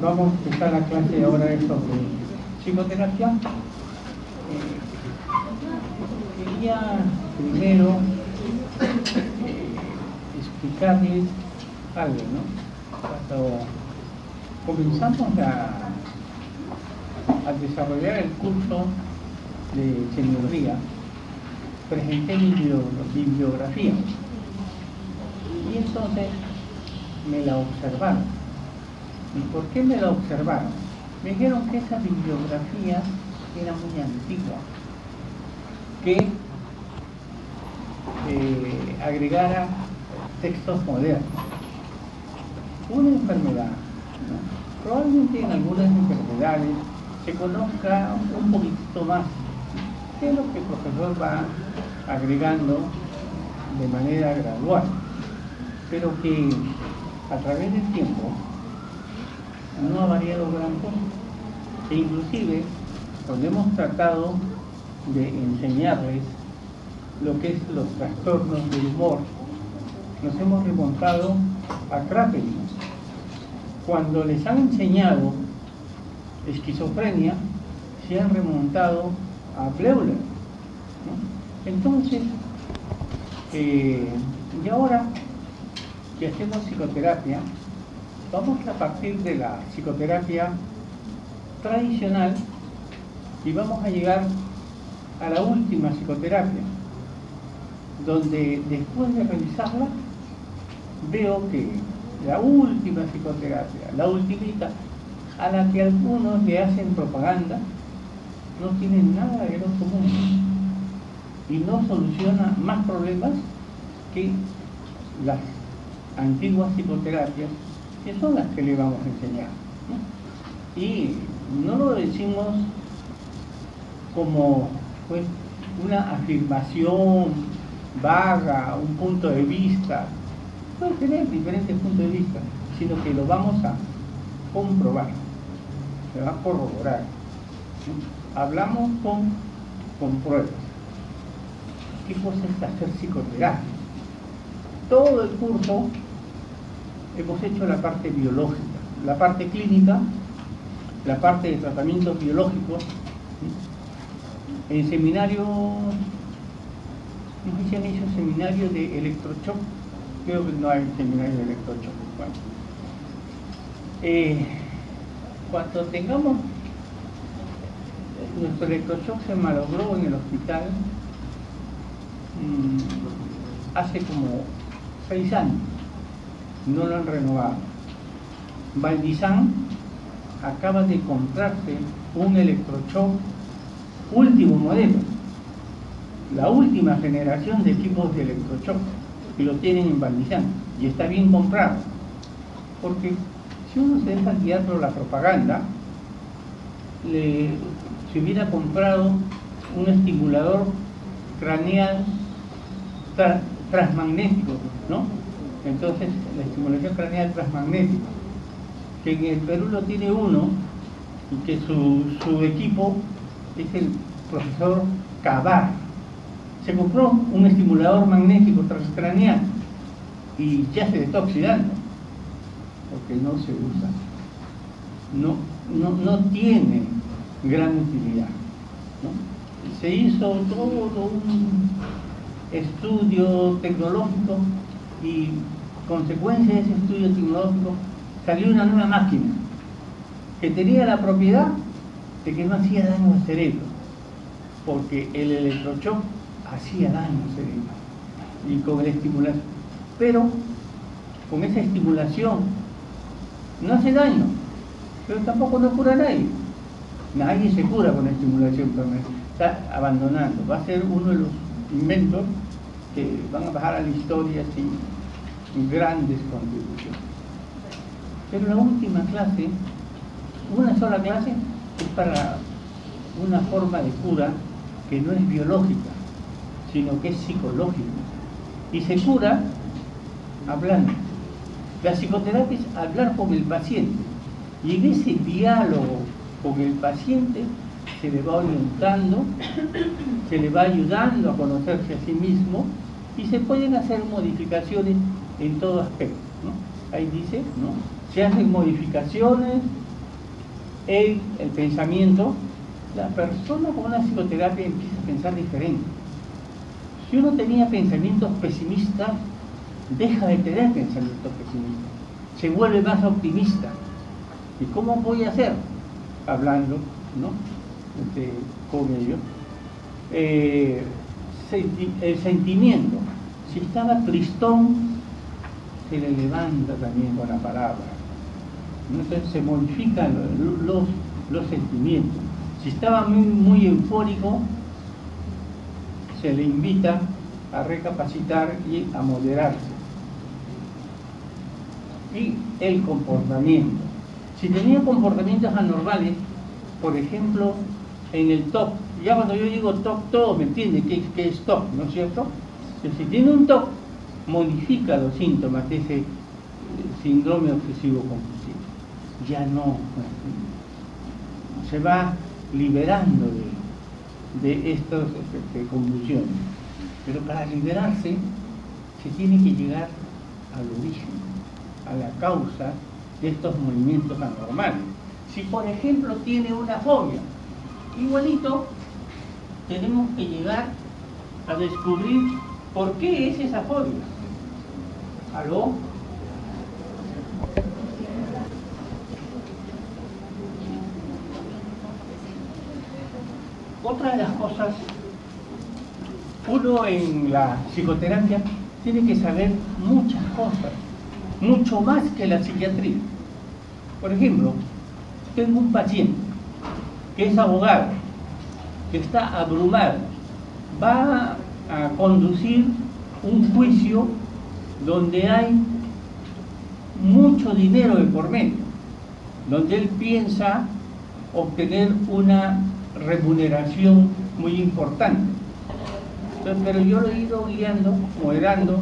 Vamos a empezar la clase ahora sobre psicoterapia. Quería primero explicarles algo, ¿no? Cuando comenzamos a desarrollar el curso de semiología, presenté mi bibliografía y entonces me la observaron. ¿Y por qué me la observaron? Me dijeron que esa bibliografía era muy antigua, que agregara textos modernos. Una enfermedad, ¿no? Probablemente en algunas enfermedades se conozca un poquito más, que es lo que el profesor va agregando de manera gradual, pero que a través del tiempo no ha variado gran cosa. E inclusive, cuando hemos tratado de enseñarles lo que es los trastornos del humor, nos hemos remontado a Kraepelin. Cuando les han enseñado esquizofrenia, se han remontado a Bleuler, ¿no? Entonces, y ahora que hacemos psicoterapia, vamos a partir de la psicoterapia tradicional y vamos a llegar a la última psicoterapia, donde después de revisarla veo que la última psicoterapia, la ultimita, a la que algunos le hacen propaganda, no tiene nada del otro mundo y no soluciona más problemas que las antiguas psicoterapias, que son las que le vamos a enseñar, ¿no? Y no lo decimos como pues, una afirmación vaga, un punto de vista. Puede tener diferentes puntos de vista, sino que lo vamos a comprobar, se va a corroborar, ¿no? Hablamos con pruebas. ¿Qué cosa es hacer psicoterapia? Todo el curso hemos hecho la parte biológica, la parte clínica, la parte de tratamientos biológicos. En seminario, no sé si han hecho seminario de electroshock, creo que no hay seminario de electroshock. Bueno, cuando tengamos nuestro electroshock se malogró en el hospital hace como 6 años. No lo han renovado. Valdizán acaba de comprarse un electroshock último modelo, la última generación de equipos de electroshock, que lo tienen en Valdizán y está bien comprado, porque si uno se deja guiar por la propaganda, se hubiera comprado un estimulador craneal transmagnético, ¿no? Entonces, la estimulación craneal transmagnética, que en el Perú lo tiene uno, y que su equipo es el profesor Cabar. Se compró un estimulador magnético transcraneal y ya se está oxidando, porque no se usa. No tiene gran utilidad, ¿no? Se hizo todo un estudio tecnológico y consecuencia de ese estudio tecnológico salió una nueva máquina que tenía la propiedad de que no hacía daño al cerebro, porque el electroshock hacía daño al cerebro y con la estimulación, pero con esa estimulación no hace daño, pero tampoco no cura a nadie. Nadie se cura con la estimulación, pero está abandonando. Va a ser uno de los inventos que van a bajar a la historia sin grandes contribuciones. Pero la última clase, una sola clase, es para una forma de cura que no es biológica, sino que es psicológica. Y se cura hablando. La psicoterapia es hablar con el paciente. Y en ese diálogo con el paciente se le va orientando, se le va ayudando a conocerse a sí mismo y se pueden hacer modificaciones en todo aspecto, ¿no? Ahí dice, ¿no? Se hacen modificaciones el pensamiento, la persona con una psicoterapia empieza a pensar diferente. Si uno tenía pensamientos pesimistas, deja de tener pensamientos pesimistas, se vuelve más optimista. ¿Y cómo voy a hacer? Hablando, ¿no? Con ellos. El sentimiento, si estaba tristón, se le levanta también con la palabra. Entonces se modifican los sentimientos. Si estaba muy eufórico, se le invita a recapacitar y a moderarse. Y el comportamiento. Si tenía comportamientos anormales, por ejemplo, en el TOC, ya cuando yo digo TOC, todos me entienden qué es TOC, ¿no es cierto? Entonces, si tiene un TOC, modifica los síntomas de ese síndrome obsesivo compulsivo. Ya no, se va liberando de estas convulsiones. Pero para liberarse se tiene que llegar al origen, a la causa de estos movimientos anormales. Si por ejemplo tiene una fobia, igualito tenemos que llegar a descubrir por qué es esa fobia. ¿Aló? Otra de las cosas, uno en la psicoterapia tiene que saber muchas cosas, mucho más que la psiquiatría. Por ejemplo, tengo un paciente que es abogado, que está abrumado, va a conducir un juicio donde hay mucho dinero de por medio, donde él piensa obtener una remuneración muy importante. Entonces, pero yo lo he ido guiando, moderando,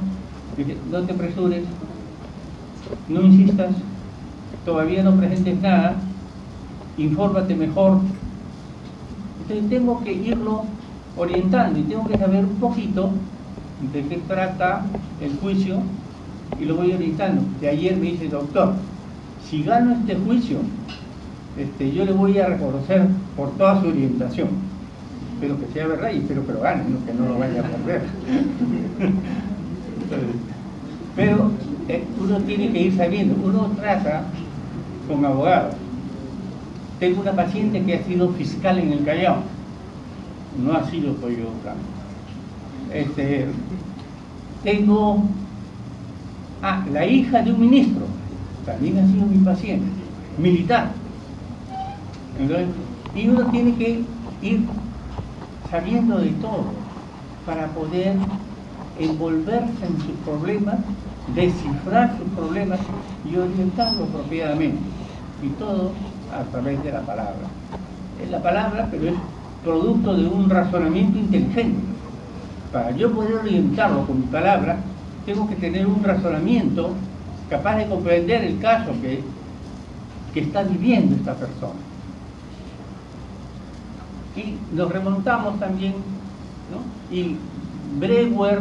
no te apresures, no insistas, todavía no presentes nada, infórmate mejor. Entonces tengo que irlo orientando y tengo que saber un poquito de qué trata el juicio y lo voy orientando. De ayer me dice, doctor, si gano este juicio, yo le voy a reconocer por toda su orientación. Espero que sea verdad y espero que lo gane, ¿no? Que no lo vaya a perder. Pero uno tiene que ir sabiendo, uno trata con abogados. Tengo una paciente que ha sido fiscal en el Callao, no ha sido pollo blanco. Tengo la hija de un ministro, también ha sido mi paciente, militar. Entonces, y uno tiene que ir sabiendo de todo para poder envolverse en sus problemas, descifrar sus problemas y orientarlos apropiadamente. Y todo a través de la palabra. Es la palabra, pero es producto de un razonamiento inteligente. Para yo poder orientarlo con mi palabra, tengo que tener un razonamiento capaz de comprender el caso que está viviendo esta persona. Y nos remontamos también, ¿no? Y Breuer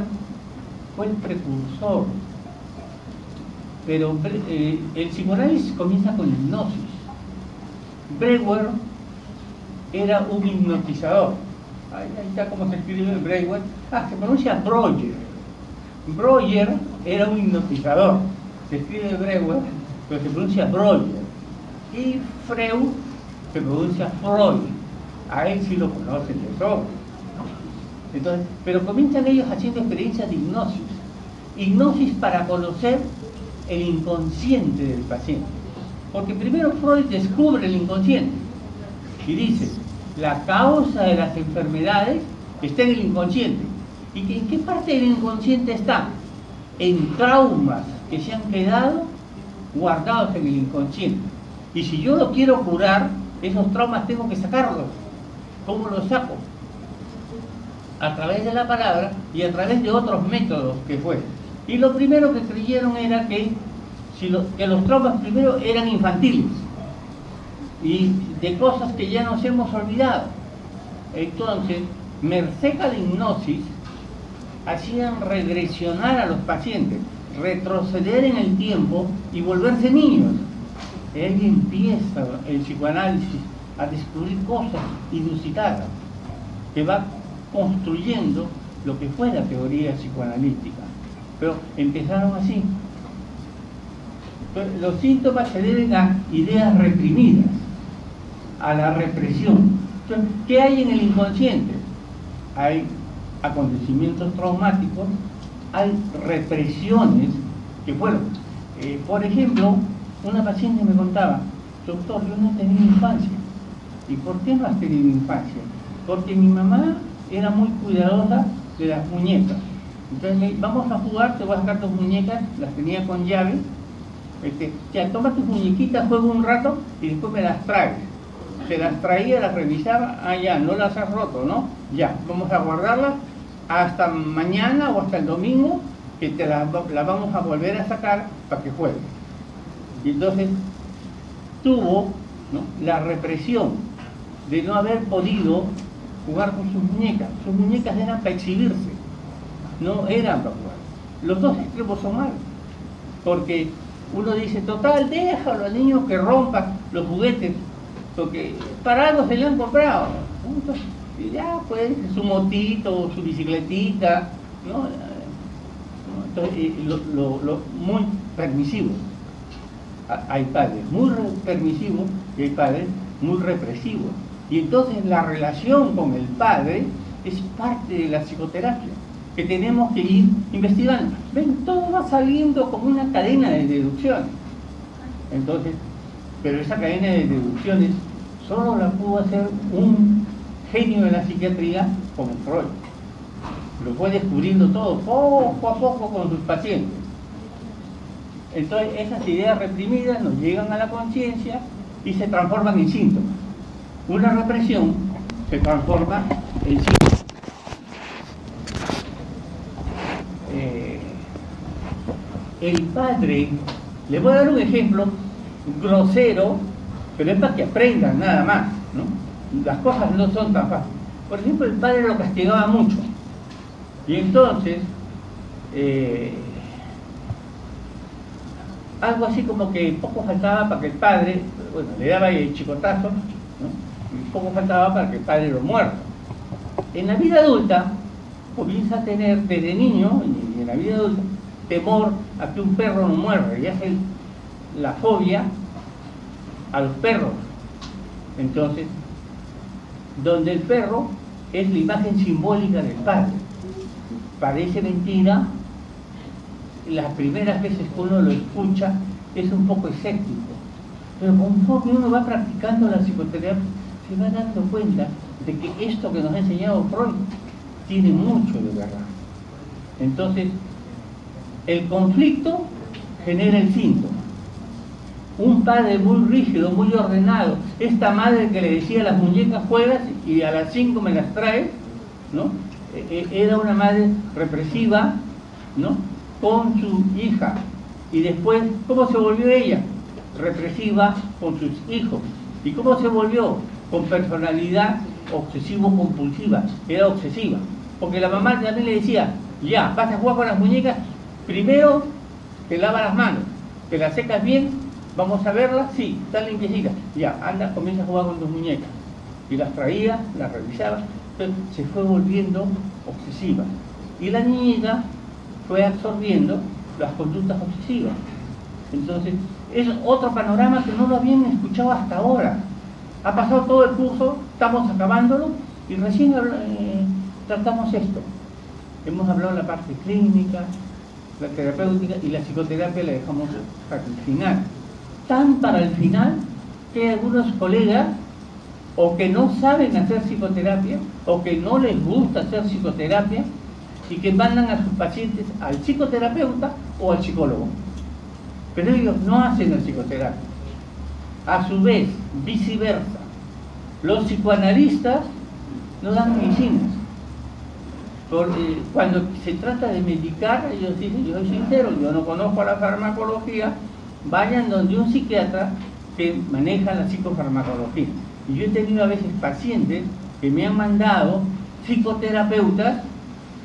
fue el precursor, pero el psicoanálisis comienza con hipnosis. Breuer era un hipnotizador. Ahí está como se escribe Breuer. Se pronuncia Breuer. Breuer era un hipnotizador. Se escribe Breuer, pero se pronuncia Breuer. Y Freud se pronuncia Freud. A él sí lo conocen de todo. Entonces, pero comienzan ellos haciendo experiencias de hipnosis. Hipnosis para conocer el inconsciente del paciente. Porque primero Freud descubre el inconsciente y dice, la causa de las enfermedades está en el inconsciente. ¿Y en qué parte del inconsciente está? En traumas que se han quedado guardados en el inconsciente. Y si yo lo quiero curar, esos traumas tengo que sacarlos. ¿Cómo los saco? A través de la palabra y a través de otros métodos que fue. Y lo primero que creyeron era que los traumas primero eran infantiles y de cosas que ya nos hemos olvidado. Entonces, merced a la hipnosis, hacían regresionar a los pacientes, retroceder en el tiempo y volverse niños. y ahí empieza el psicoanálisis a descubrir cosas inusitadas, que va construyendo lo que fue la teoría psicoanalítica. Pero empezaron así. Entonces, los síntomas se deben a ideas reprimidas, a la represión. Entonces, ¿qué hay en el inconsciente? Hay acontecimientos traumáticos, hay represiones que fueron. Por ejemplo, una paciente me contaba: doctor, yo no he tenido infancia. ¿Y por qué no has tenido infancia? Porque mi mamá era muy cuidadosa de las muñecas. Entonces me dice, vamos a jugar, te voy a sacar tus muñecas, las tenía con llave. Ya, toma tus muñequitas, juega un rato y después me las traes. Se las traía, las revisaba, ya, no las has roto, ¿no? Ya, vamos a guardarlas hasta mañana o hasta el domingo, que te las vamos a volver a sacar para que juegues. Y entonces tuvo, ¿no?, la represión de no haber podido jugar con sus muñecas. Sus muñecas eran para exhibirse, no eran para jugar. Los dos extremos son malos, porque uno dice, total, déjalo al niño que rompa los juguetes, porque para algo se le han comprado, ¿no? Entonces, ya pues, su motito, su bicicletita, ¿no? Entonces, muy permisivo. Hay padres muy permisivos y hay padres muy represivos. Y entonces la relación con el padre es parte de la psicoterapia, que tenemos que ir investigando. Ven, todo va saliendo como una cadena de deducciones. Entonces, pero esa cadena de deducciones solo la pudo hacer un genio de la psiquiatría como Freud. Lo fue descubriendo todo poco a poco con sus pacientes. Entonces esas ideas reprimidas nos llegan a la conciencia y se transforman en síntomas. Una represión se transforma en síntomas. El padre, le voy a dar un ejemplo grosero, pero es para que aprendan nada más, ¿no? Las cosas no son tan fáciles. Por ejemplo, el padre lo castigaba mucho. Y entonces, algo así como que poco faltaba para que el padre, bueno, le daba el chicotazo, ¿no? Y poco faltaba para que el padre lo muerda. En la vida adulta, comienza a tener desde niño, y en la vida adulta, temor a que un perro no muerda, y hace la fobia a los perros. Entonces, donde el perro es la imagen simbólica del padre. Parece mentira, las primeras veces que uno lo escucha es un poco escéptico, pero conforme uno va practicando la psicoterapia se va dando cuenta de que esto que nos ha enseñado Freud tiene mucho de verdad. Entonces, el conflicto genera el síntoma. Un padre muy rígido, muy ordenado, esta madre que le decía a las muñecas juegas y a las 5 me las traes, ¿no? Era una madre represiva, ¿no?, con su hija. Y después, ¿cómo se volvió ella? Represiva con sus hijos. ¿Y cómo se volvió? Con personalidad obsesivo-compulsiva. Era obsesiva. Porque la mamá también le decía, ya, vas a jugar con las muñecas, primero te lavas las manos, te las secas bien, vamos a verlas, sí, están limpiecitas. Ya, anda, comienza a jugar con tus muñecas. Y las traía, las revisaba. Entonces se fue volviendo obsesiva. Y la niñita fue absorbiendo las conductas obsesivas. Entonces, es otro panorama que no lo habían escuchado hasta ahora. Ha pasado todo el curso, estamos acabándolo y recién tratamos esto. Hemos hablado de la parte clínica, la terapéutica, y la psicoterapia la dejamos para el final. Tan para el final que hay algunos colegas o que no saben hacer psicoterapia o que no les gusta hacer psicoterapia y que mandan a sus pacientes al psicoterapeuta o al psicólogo. Pero ellos no hacen la psicoterapia. A su vez, viceversa, los psicoanalistas no dan medicinas. Cuando se trata de medicar, ellos dicen, yo soy sincero, yo no conozco la farmacología, vayan donde un psiquiatra que maneja la psicofarmacología. Y yo he tenido a veces pacientes que me han mandado psicoterapeutas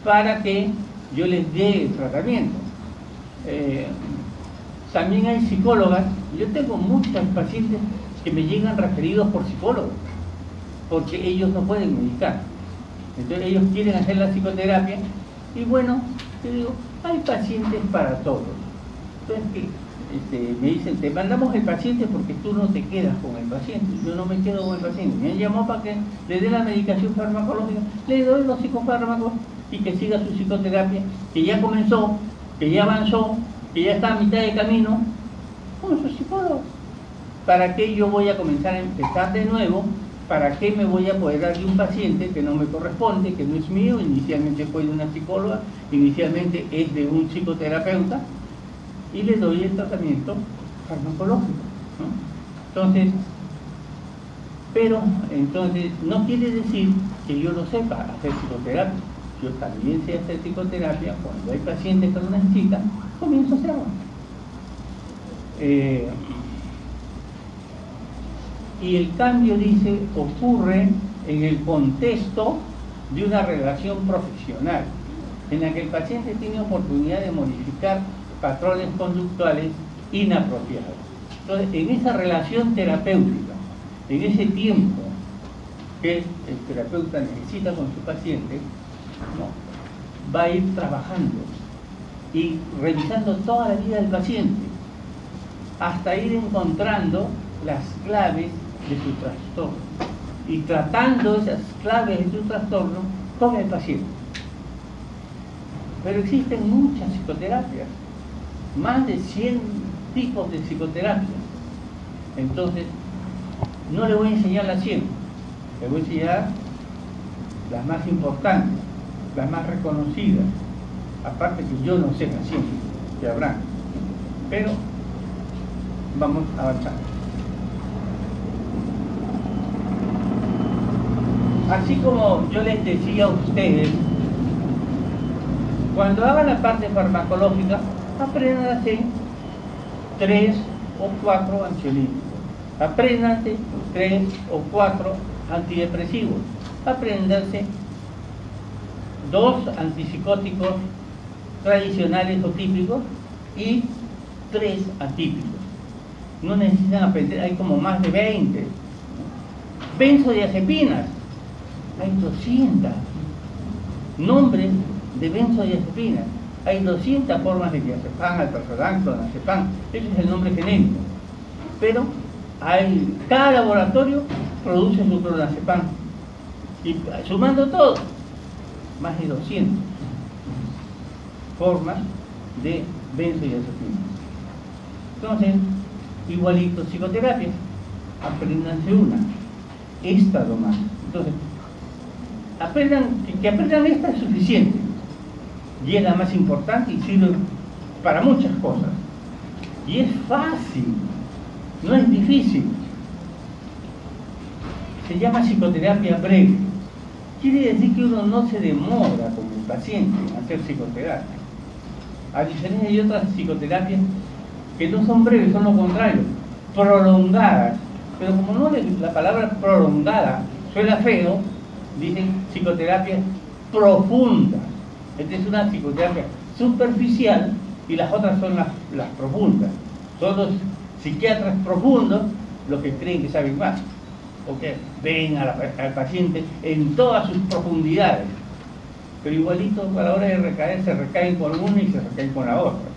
para que yo les dé el tratamiento. también hay psicólogas. Yo tengo muchos pacientes que me llegan referidos por psicólogos, porque ellos no pueden medicar. Entonces ellos quieren hacer la psicoterapia y bueno, yo digo, hay pacientes para todos. Entonces me dicen, te mandamos el paciente porque tú no te quedas con el paciente. Yo no me quedo con el paciente. Me han llamado para que le dé la medicación farmacológica, le doy los psicofármacos y que siga su psicoterapia, que ya comenzó, que ya avanzó, que ya está a mitad de camino, con su psicólogo. ¿Para qué yo voy a comenzar a empezar de nuevo? ¿Para qué me voy a apoderar de un paciente que no me corresponde, que no es mío? Inicialmente fue de una psicóloga, inicialmente es de un psicoterapeuta, y le doy el tratamiento farmacológico, ¿no? Entonces, no quiere decir que yo no sepa hacer psicoterapia. Yo también sé hacer psicoterapia. Cuando hay pacientes que lo necesitan, comienzo a hacerlo. Y el cambio, dice, ocurre en el contexto de una relación profesional, en la que el paciente tiene oportunidad de modificar patrones conductuales inapropiados. Entonces, en esa relación terapéutica, en ese tiempo que el terapeuta necesita con su paciente, ¿no?, va a ir trabajando y revisando toda la vida del paciente hasta ir encontrando las claves de su trastorno y tratando esas claves de su trastorno con el paciente. Pero existen muchas psicoterapias, más de 100 tipos de psicoterapia. Entonces, no le voy a enseñar las 100, le voy a enseñar las más importantes, las más reconocidas. Aparte que yo no sé las 100 que habrá, pero vamos a avanzar. Así como yo les decía a ustedes, cuando hagan la parte farmacológica, apréndanse 3 o 4 ansiolíticos, apréndanse 3 o 4 antidepresivos, apréndanse 2 antipsicóticos tradicionales o típicos y 3 atípicos. No necesitan aprender, hay como más de 20. Benzodiazepinas, hay 200 nombres de benzodiazepinas. Hay 200 formas de diazepam, alprazolam, clonazepam, ese es el nombre genérico. Pero cada laboratorio produce su clonazepam. Y sumando todo, más de 200 formas de benzodiazepinas. Entonces, igualito psicoterapia, apréndanse una, esta nomás. Entonces, que aprendan esta es suficiente. Y es la más importante y sirve para muchas cosas. Y es fácil, no es difícil. Se llama psicoterapia breve. Quiere decir que uno no se demora con el paciente en hacer psicoterapia. A diferencia de otras psicoterapias que no son breves, son lo contrario, prolongadas. Pero como no la palabra prolongada suena feo, dicen psicoterapia profunda. Esta es una psicoterapia superficial y las otras son las profundas. Son los psiquiatras profundos los que creen que saben más, porque ven al paciente en todas sus profundidades. Pero igualito a la hora de recaer se recaen con una y se recaen con la otra.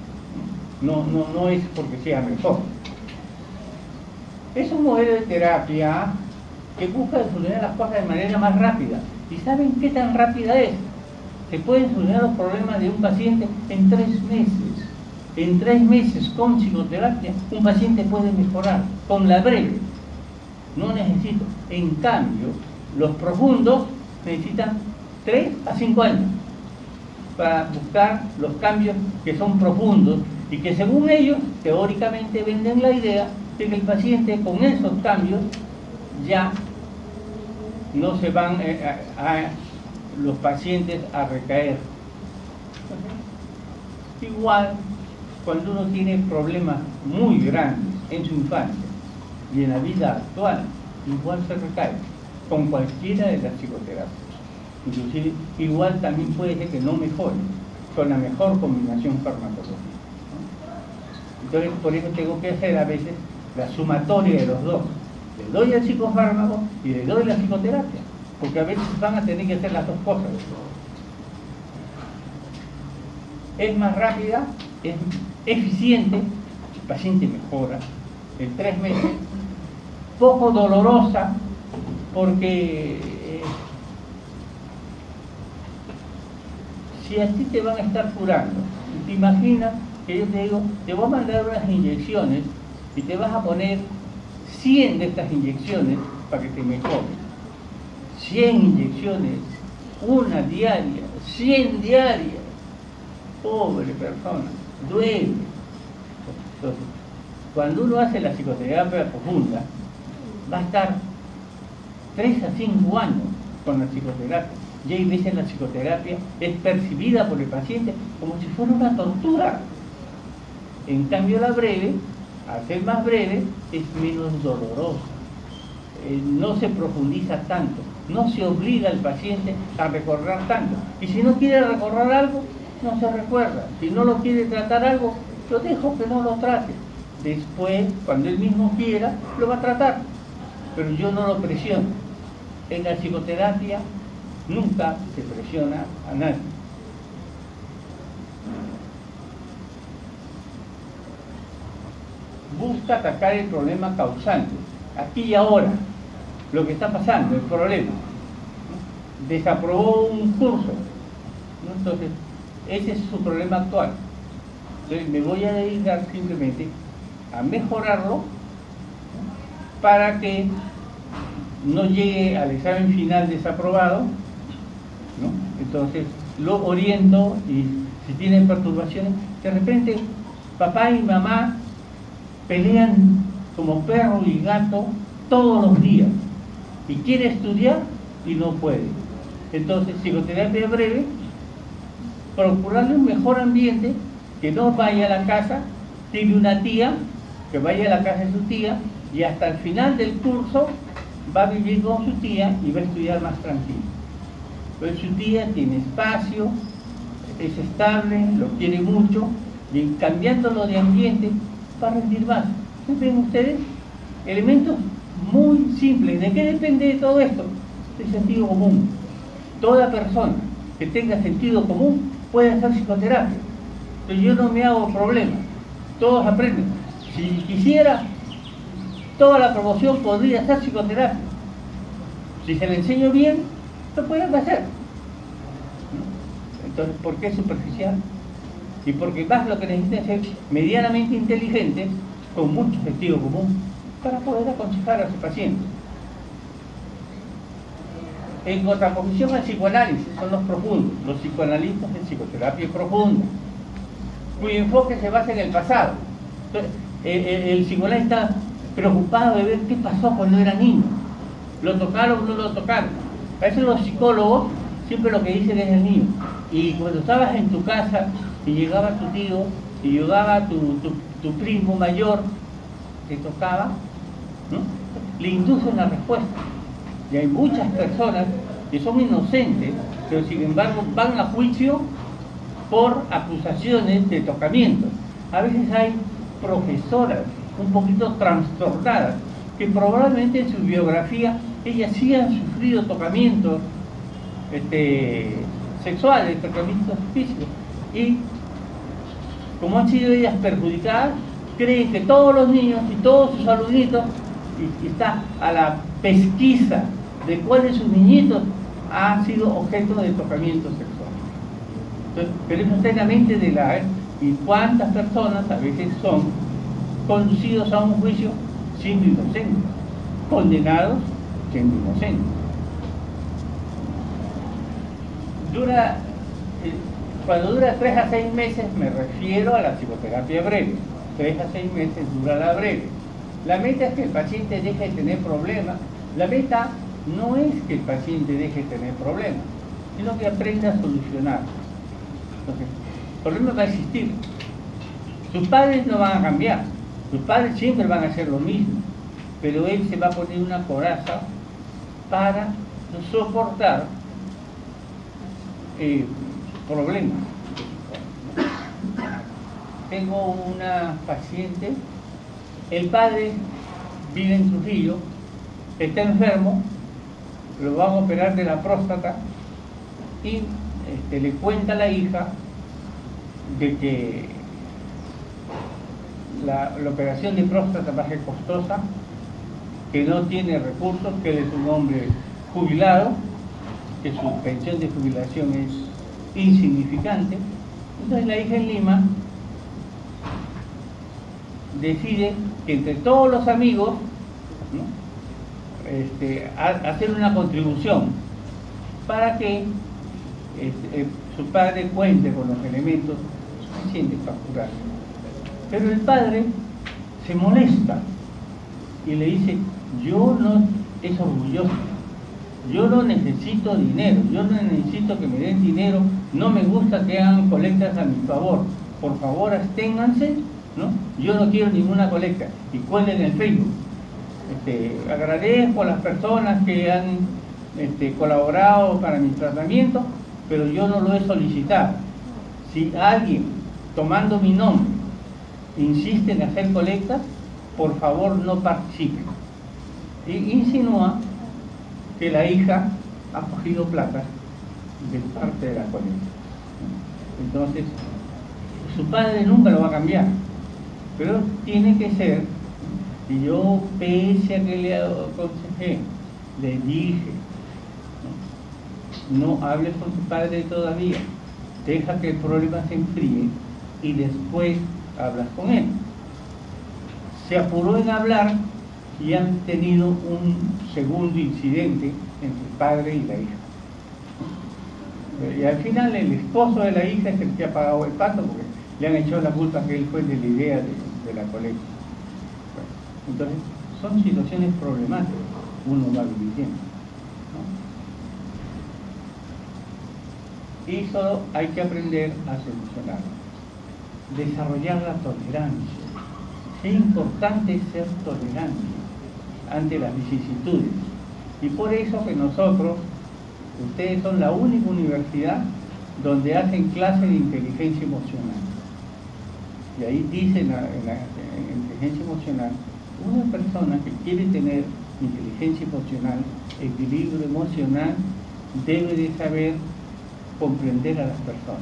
No es porque sea mejor. Es un modelo de terapia que busca solucionar las cosas de manera más rápida. ¿Y saben qué tan rápida es? Se pueden solucionar los problemas de un paciente en 3 meses. En 3 meses con psicoterapia un paciente puede mejorar con la breve. No necesito. En cambio, los profundos necesitan 3 a 5 años para buscar los cambios que son profundos y que según ellos teóricamente venden la idea de que el paciente con esos cambios ya no se van los pacientes a recaer. Igual cuando uno tiene problemas muy grandes en su infancia y en la vida actual, igual se recae con cualquiera de las psicoterapias. Inclusive igual también puede ser que no mejore con la mejor combinación farmacológica. Entonces, por eso tengo que hacer a veces la sumatoria de los dos. Le doy el psicofármaco y le doy la psicoterapia, porque a veces van a tener que hacer las dos cosas. Es más rápida, es eficiente, el paciente mejora en 3 meses, poco dolorosa, porque si a ti te van a estar curando, te imaginas que yo te digo, te voy a mandar unas inyecciones y te vas a poner 100 de estas inyecciones para que te mejores. 100 inyecciones, una diaria, 100 diarias. Pobre persona, duele. Entonces, cuando uno hace la psicoterapia profunda, va a estar 3 a 5 años con la psicoterapia. Y hay veces la psicoterapia es percibida por el paciente como si fuera una tortura. En cambio la breve, al ser más breve, es menos dolorosa. No se profundiza tanto, no se obliga al paciente a recordar tanto. Y si no quiere recordar algo, no se recuerda. Si no lo quiere tratar algo, yo dejo que no lo trate. Después, cuando él mismo quiera, lo va a tratar. Pero yo no lo presiono. En la psicoterapia nunca se presiona a nadie. Busca atacar el problema causante, aquí y ahora, lo que está pasando, el problema. Desaprobó un curso, ¿no? Entonces, ese es su problema actual. Entonces, me voy a dedicar simplemente a mejorarlo, ¿no?, para que no llegue al examen final desaprobado, ¿no? Entonces, lo oriento y si tiene perturbaciones, de repente papá y mamá pelean como perro y gato todos los días y quiere estudiar y no puede. Entonces, psicoterapia breve, procurarle un mejor ambiente, que no vaya a la casa, tiene una tía, que vaya a la casa de su tía y hasta el final del curso va a vivir con su tía y va a estudiar más tranquilo. Entonces su tía tiene espacio, es estable, lo quiere mucho, y cambiándolo de ambiente va a rendir más. ¿Ven ustedes? Elementos muy simples. ¿De qué depende de todo esto? Del sentido común. Toda persona que tenga sentido común puede hacer psicoterapia. Entonces yo no me hago problema. Todos aprenden. Si quisiera, toda la promoción podría hacer psicoterapia. Si se le enseño bien, lo pueden hacer. Entonces, ¿por qué superficial? Y porque más lo que necesitan es ser medianamente inteligentes, con mucho sentido común, para poder aconsejar a su paciente. En contraposición al psicoanálisis, son los profundos, los psicoanalistas en psicoterapia profunda, cuyo enfoque se basa en el pasado. Entonces, el psicoanalista está preocupado de ver qué pasó cuando era niño. ¿Lo tocaron o no lo tocaron? A veces los psicólogos siempre lo que dicen es el niño. Y cuando estabas en tu casa y llegaba tu tío, y llegaba tu primo mayor, te tocaba, ¿no?, le inducen la respuesta. Y hay muchas personas que son inocentes, pero sin embargo van a juicio por acusaciones de tocamiento. A veces hay profesoras un poquito trastornadas, que probablemente en su biografía ellas sí han sufrido tocamientos sexuales, tocamientos físicos, y como han sido ellas perjudicadas, creen que todos los niños y todos sus alumnitos, y está a la pesquisa de cuáles sus niñitos han sido objeto de tocamiento sexual. Entonces, pero eso está en la mente de y cuántas personas a veces son conducidos a un juicio siendo inocentes, condenados siendo inocentes. Cuando dura 3 a 6 meses, me refiero a la psicoterapia breve. 3 a 6 meses dura la breve. La meta es que el paciente deje de tener problemas. La meta no es que el paciente deje de tener problemas, sino que aprenda a solucionar. Entonces, el problema va a existir. Sus padres no van a cambiar. Sus padres siempre van a hacer lo mismo. Pero él se va a poner una coraza para soportar problemas. tengo una paciente, el padre vive en Trujillo, está enfermo, lo van a operar de la próstata y le cuenta a la hija de que la operación de próstata va a ser costosa, que no tiene recursos, que él es un hombre jubilado, que su pensión de jubilación es insignificante. Entonces la hija en Lima decide que entre todos los amigos, ¿no?, hacer una contribución para que su padre cuente con los elementos suficientes para curar. Pero el padre se molesta y le dice: yo no, es orgulloso, yo no necesito dinero, yo no necesito que me den dinero, no me gusta que hagan colectas a mi favor, por favor absténganse, ¿no? Yo no quiero ninguna colecta. Y cuelga en el Facebook: agradezco a las personas que han colaborado para mi tratamiento, pero yo no lo he solicitado. Si alguien, tomando mi nombre, insiste en hacer colectas, por favor no participe. Y insinúa que la hija ha cogido plata de parte de la colecta. Entonces, su padre nunca lo va a cambiar, pero tiene que ser. Y yo, pese a que le aconsejé, le dije: no hables con tu padre todavía, deja que el problema se enfríe y después hablas con él. Se apuró en hablar y han tenido un segundo incidente entre el padre y la hija. Y al final el esposo de la hija es el que ha pagado el pato, porque le han echado la culpa que él fue de la idea de la colecta. Entonces, son situaciones problemáticas, uno va viviendo, ¿no? Y solo hay que aprender a solucionarlo. Desarrollar la tolerancia. Es importante ser tolerante ante las vicisitudes. Y por eso que nosotros, ustedes son la única universidad donde hacen clases de inteligencia emocional. Y ahí dicen en la inteligencia emocional: una persona que quiere tener inteligencia emocional, equilibrio emocional, debe de saber comprender a las personas.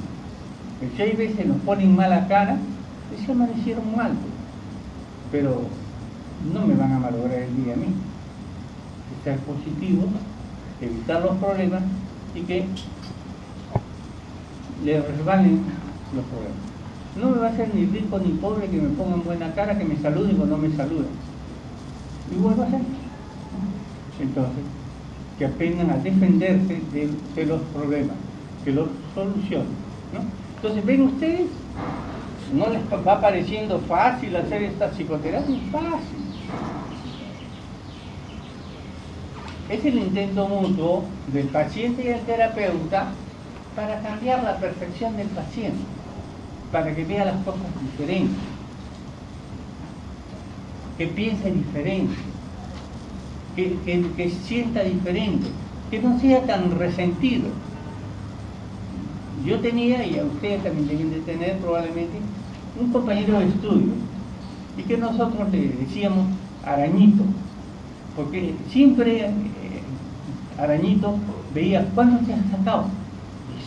Si hay veces nos ponen mala cara, se amanecieron mal, pero no me van a malograr el día a mí. Ser positivo, evitar los problemas y que le resbalen los problemas. No me va a hacer ni rico ni pobre que me pongan buena cara, que me saluden o no me saluden. Y vuelvo a hacer. Entonces, que aprendan a defenderse de los problemas, que los solucionen, ¿no? Entonces, ven ustedes, no les va pareciendo fácil hacer esta psicoterapia. Es fácil. Es el intento mutuo del paciente y el terapeuta para cambiar la percepción del paciente, para que vea las cosas diferentes, que piense diferente, que sienta diferente, que no sea tan resentido. Yo tenía, y a ustedes también deben de tener probablemente, un compañero de estudio, y que nosotros le decíamos Arañito, porque siempre Arañito veía: ¿cuántos te has sacado?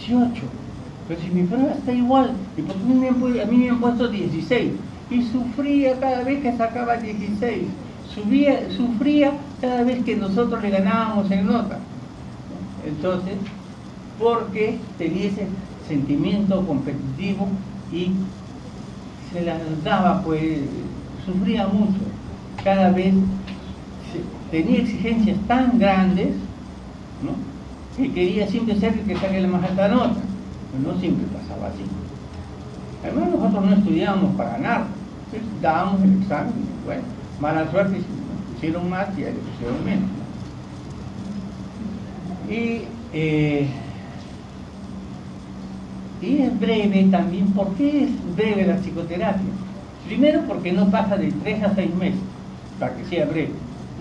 18. Pero si mi prueba está igual, ¿y por qué a mí me han puesto 16? Y sufría cada vez que sacaba 16. Sufría cada vez que nosotros le ganábamos en nota. Entonces, porque tenía ese sentimiento competitivo y se las daba, pues sufría mucho. Cada vez tenía exigencias tan grandes, ¿no?, que quería siempre ser el que saque la más alta nota. Pero no siempre pasaba así. Además, nosotros no estudiábamos para ganar, entonces dábamos el examen y bueno, mala suerte, si nos pusieron más y ya le pusieron menos. Y es breve también. ¿Por qué es breve la psicoterapia? Primero, porque no pasa de 3 a 6 meses, para que sea breve.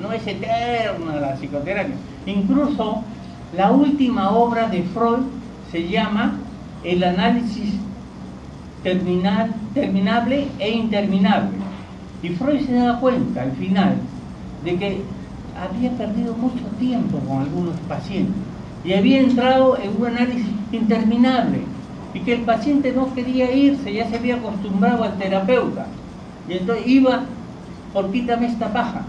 No es eterna la psicoterapia. Incluso la última obra de Freud se llama El análisis terminal terminable e interminable. Y Freud se daba cuenta al final de que había perdido mucho tiempo con algunos pacientes y había entrado en un análisis interminable y que el paciente no quería irse, ya se había acostumbrado al terapeuta y entonces iba por quítame esta paja,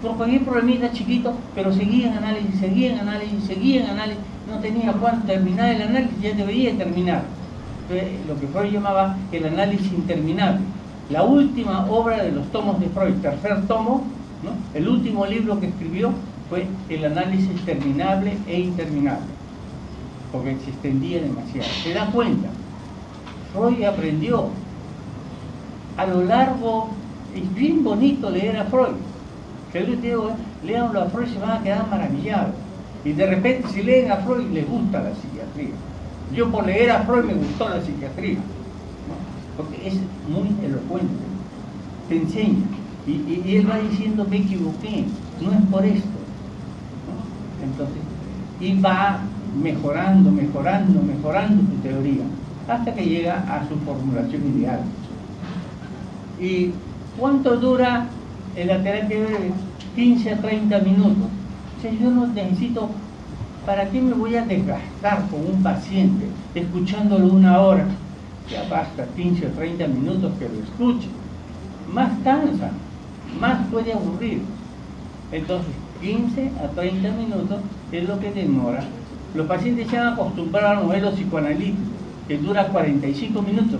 por cualquier problemita chiquito, pero seguía en análisis, no tenía cuándo terminar el análisis, ya debería terminar. Entonces, lo que Freud llamaba el análisis interminable. La última obra de los tomos de Freud, tercer tomo, ¿no? El último libro que escribió fue el análisis terminable e interminable, porque se extendía demasiado. ¿Se da cuenta? Freud aprendió a lo largo, es bien bonito leer a Freud. Que yo te digo, léanlo a Freud, se van a quedar maravillados. Y de repente, si leen a Freud, les gusta la psiquiatría. Yo por leer a Freud me gustó la psiquiatría, ¿no? Porque es muy elocuente, te enseña. Y él va diciendo, me equivoqué, no es por esto, ¿no? Entonces, y va mejorando tu teoría, hasta que llega a su formulación ideal. ¿Y cuánto dura la terapia breve? 15 a 30 minutos. O sea, yo no necesito, ¿para qué me voy a desgastar con un paciente escuchándolo una hora? Ya basta 15 o 30 minutos que lo escuche. Más cansa, más puede aburrir. Entonces, 15 a 30 minutos es lo que demora. Los pacientes se han acostumbrado al modelo psicoanalítico, que dura 45 minutos.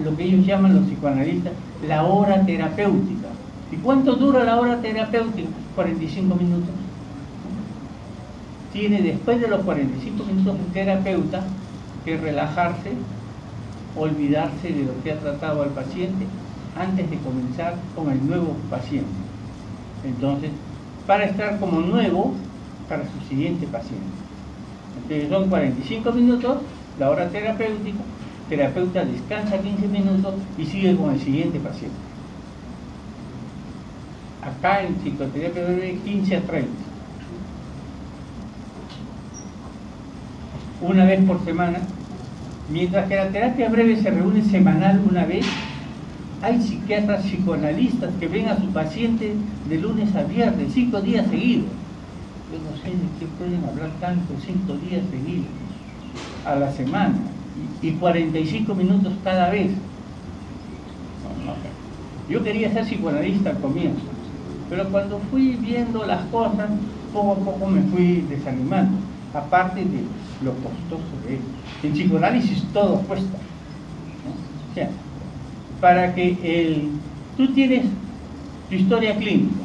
Lo que ellos llaman los psicoanalistas la hora terapéutica. ¿Y cuánto dura la hora terapéutica? 45 minutos. Tiene después de los 45 minutos el terapeuta que relajarse, olvidarse de lo que ha tratado al paciente antes de comenzar con el nuevo paciente. Entonces, para estar como nuevo para su siguiente paciente. Entonces son 45 minutos, la hora terapéutica, terapeuta descansa 15 minutos y sigue con el siguiente paciente. Acá en psicoterapia breve 15 a 30. Una vez por semana, mientras que la terapia breve se reúne semanal una vez, hay psiquiatras psicoanalistas que ven a su paciente de lunes a viernes, 5 días seguidos. Yo no sé de qué pueden hablar tanto, 5 días seguidos a la semana y 45 minutos cada vez. No. Yo quería ser psicoanalista al comienzo, pero cuando fui viendo las cosas, poco a poco me fui desanimando, aparte de lo costoso de eso. En psicoanálisis todo cuesta, ¿no? O sea, para que tú tienes tu historia clínica,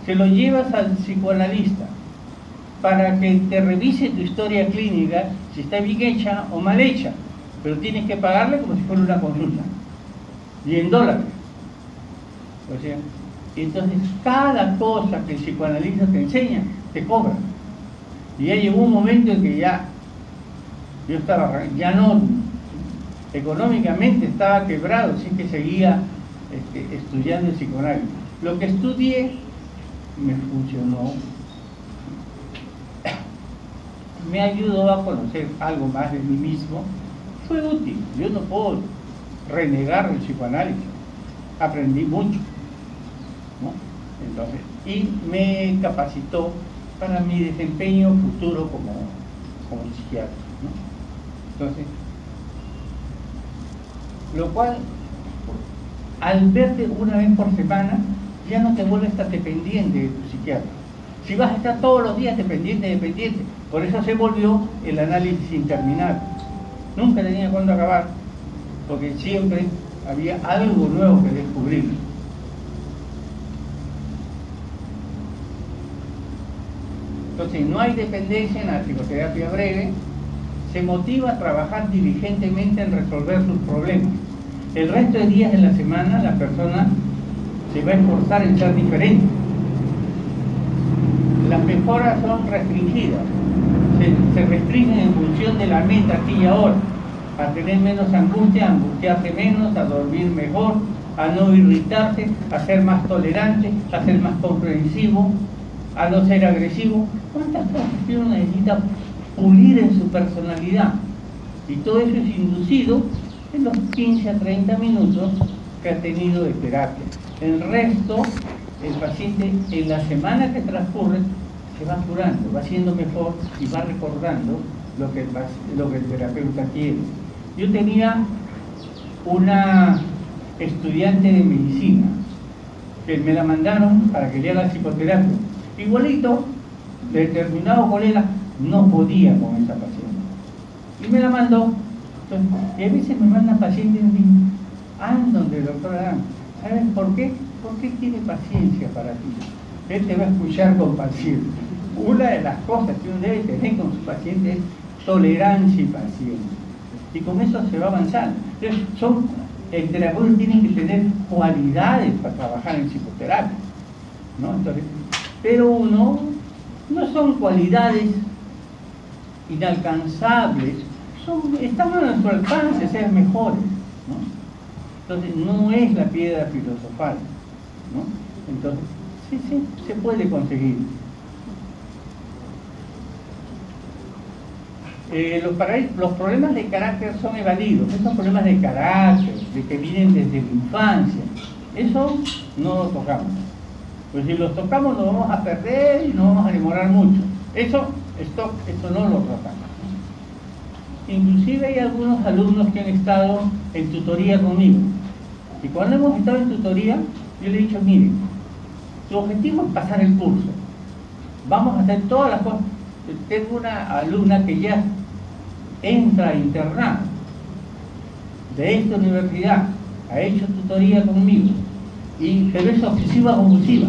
se lo llevas al psicoanalista para que te revise tu historia clínica, si está bien hecha o mal hecha, pero tienes que pagarle como si fuera una consulta, y en dólares. O sea, entonces cada cosa que el psicoanalista te enseña, te cobra. Y ya llegó un momento en que yo estaba, ya no, económicamente estaba quebrado, así que seguía estudiando el psicoanálisis. Lo que estudié me funcionó, me ayudó a conocer algo más de mí mismo, fue útil. Yo no puedo renegar el psicoanálisis, aprendí mucho, ¿no? Entonces, y me capacitó para mi desempeño futuro como psiquiatra, ¿no? Entonces, lo cual, al verte una vez por semana, ya no te vuelves tan dependiente de tu psiquiatra. Si vas a estar todos los días dependiente, por eso se volvió el análisis interminable. Nunca tenía cuándo acabar, porque siempre había algo nuevo que descubrir. Entonces, no hay dependencia en la psicoterapia breve, se motiva a trabajar diligentemente en resolver sus problemas. El resto de días de la semana la persona se va a esforzar en ser diferente. Las mejoras son restringidas, se restringen en función de la meta aquí y ahora, a tener menos angustia, a angustiarse menos, a dormir mejor, a no irritarse, a ser más tolerante, a ser más comprensivo, a no ser agresivo. ¿Cuántas cosas que uno necesita pulir en su personalidad? Y todo eso es inducido en los 15 a 30 minutos que ha tenido de terapia. El resto, el paciente en la semana que transcurre se va curando, va siendo mejor y va recordando lo que el terapeuta quiere. Yo tenía una estudiante de medicina que me la mandaron para que le haga psicoterapia. Igualito, determinado colega no podía con esa paciente. Y me la mandó. Entonces, y a veces me mandan pacientes y me dicen, donde el doctor Adán, ¿sabes por qué? Porque él tiene paciencia para ti. Él te va a escuchar con paciencia. Una de las cosas que uno debe tener con su paciente es tolerancia y paciencia. Y con eso se va avanzando. Entonces, el terapeuta tiene que tener cualidades para trabajar en psicoterapia, ¿no? Entonces, pero no son cualidades inalcanzables, están a nuestro alcance ser mejores, ¿no? Entonces no es la piedra filosofal, ¿no? Entonces sí, se puede conseguir. Los problemas de carácter son evadidos. Esos problemas de carácter, de que vienen desde la infancia, eso no lo tocamos. Pues si los tocamos nos vamos a perder y nos vamos a demorar mucho. Esto no lo tratamos. Inclusive hay algunos alumnos que han estado en tutoría conmigo. Y cuando hemos estado en tutoría, yo le he dicho, miren, su objetivo es pasar el curso. Vamos a hacer todas las cosas. Tengo una alumna que ya entra a internado de esta universidad, ha hecho tutoría conmigo, pero es obsesiva compulsiva.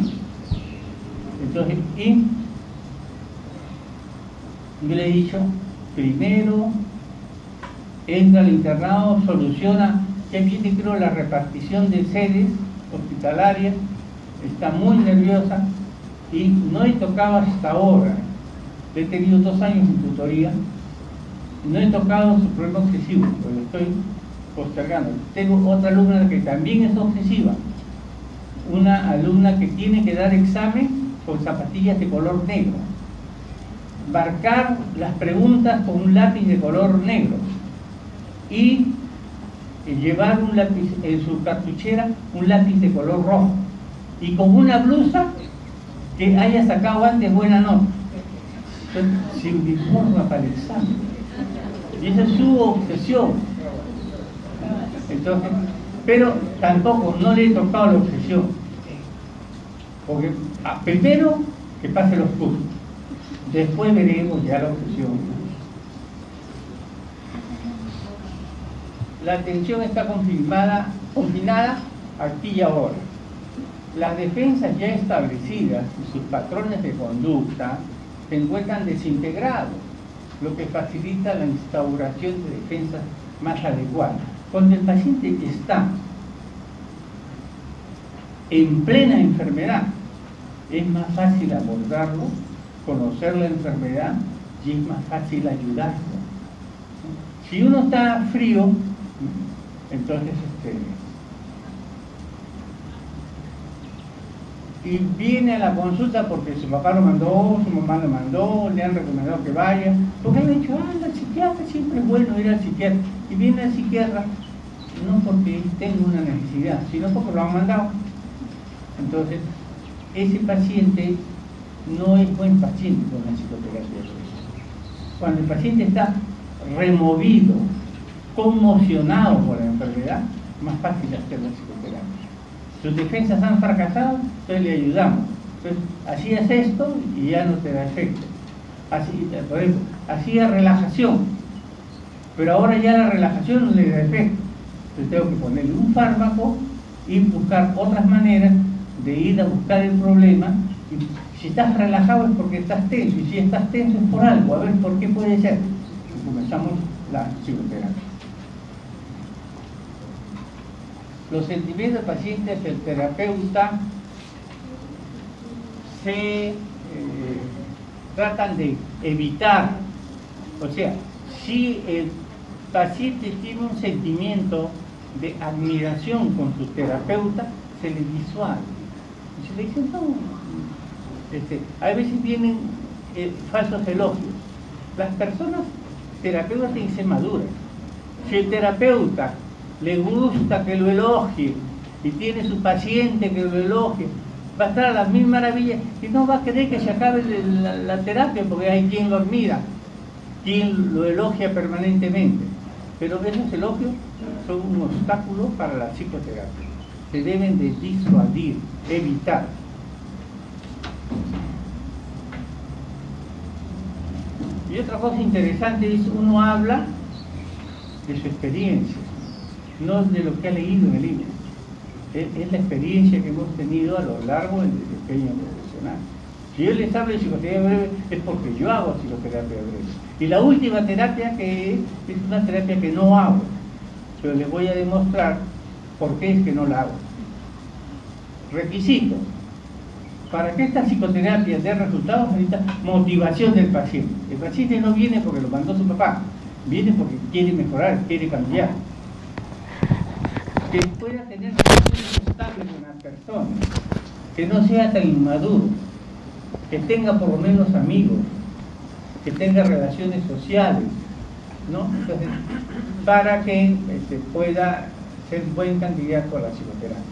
Entonces, yo le he dicho, primero entra al internado, soluciona, ya viene creo la repartición de sedes hospitalarias, está muy nerviosa y no he tocado hasta ahora. He tenido 2 años en tutoría, no he tocado su problema obsesivo, porque lo estoy postergando. Tengo otra alumna que también es obsesiva, una alumna que tiene que dar examen con zapatillas de color negro, marcar las preguntas con un lápiz de color negro y llevar un lápiz en su cartuchera, un lápiz de color rojo y con una blusa que haya sacado antes buena nota. Sin uniforme para el examen. Y esa es su obsesión. Entonces, pero tampoco no le he tocado la obsesión. Porque primero que pase los cursos. Después veremos ya la obsesión. La atención está confinada aquí y ahora. Las defensas ya establecidas y sus patrones de conducta se encuentran desintegrados, lo que facilita la instauración de defensas más adecuadas. Cuando el paciente está en plena enfermedad, es más fácil abordarlo, conocer la enfermedad y es más fácil ayudarlo. Si uno está frío, entonces y viene a la consulta porque su papá lo mandó, su mamá lo mandó, le han recomendado que vaya, porque le han dicho, el psiquiatra siempre es bueno ir al psiquiatra, y viene al psiquiatra no porque tenga una necesidad, sino porque lo han mandado. Entonces, ese paciente no es buen paciente con la psicoterapia. Cuando el paciente está removido, conmocionado por la enfermedad, es más fácil hacer la psicoterapia. Sus defensas han fracasado, entonces le ayudamos. Entonces, hacías esto y ya no te da efecto. Así, por ejemplo, hacía relajación, pero ahora ya la relajación no le da efecto. Entonces tengo que ponerle un fármaco y buscar otras maneras de ir a buscar el problema. Y si estás relajado es porque estás tenso, y si estás tenso es por algo, a ver por qué puede ser. Y comenzamos la psicoterapia. Los sentimientos del paciente hacia el terapeuta se tratan de evitar. O sea, si el paciente tiene un sentimiento de admiración con su terapeuta, se le disuade. Y se le dice, no, a veces vienen falsos elogios. Las personas terapeutas tienen que ser maduras. Si el terapeuta le gusta que lo elogie y tiene su paciente que lo elogie, va a estar a las mil maravillas y no va a querer que se acabe la terapia porque hay quien lo admira, quien lo elogia permanentemente. Pero esos elogios son un obstáculo para la psicoterapia. Se deben de disuadir, evitar. Y otra cosa interesante es uno habla de su experiencia, no de lo que ha leído en el libro. Es la experiencia que hemos tenido a lo largo del desempeño profesional. Si yo les hablo de psicoterapia breve es porque yo hago psicoterapia breve. Y la última terapia que es una terapia que no hago, pero les voy a demostrar por qué es que no la hago. Requisito. Para que esta psicoterapia dé resultados necesita motivación del paciente. El paciente no viene porque lo mandó su papá, viene porque quiere mejorar, quiere cambiar. Que pueda tener relaciones estables con la persona, que no sea tan inmaduro, que tenga por lo menos amigos, que tenga relaciones sociales, ¿no? Entonces, para que pueda ser buen candidato a la psicoterapia.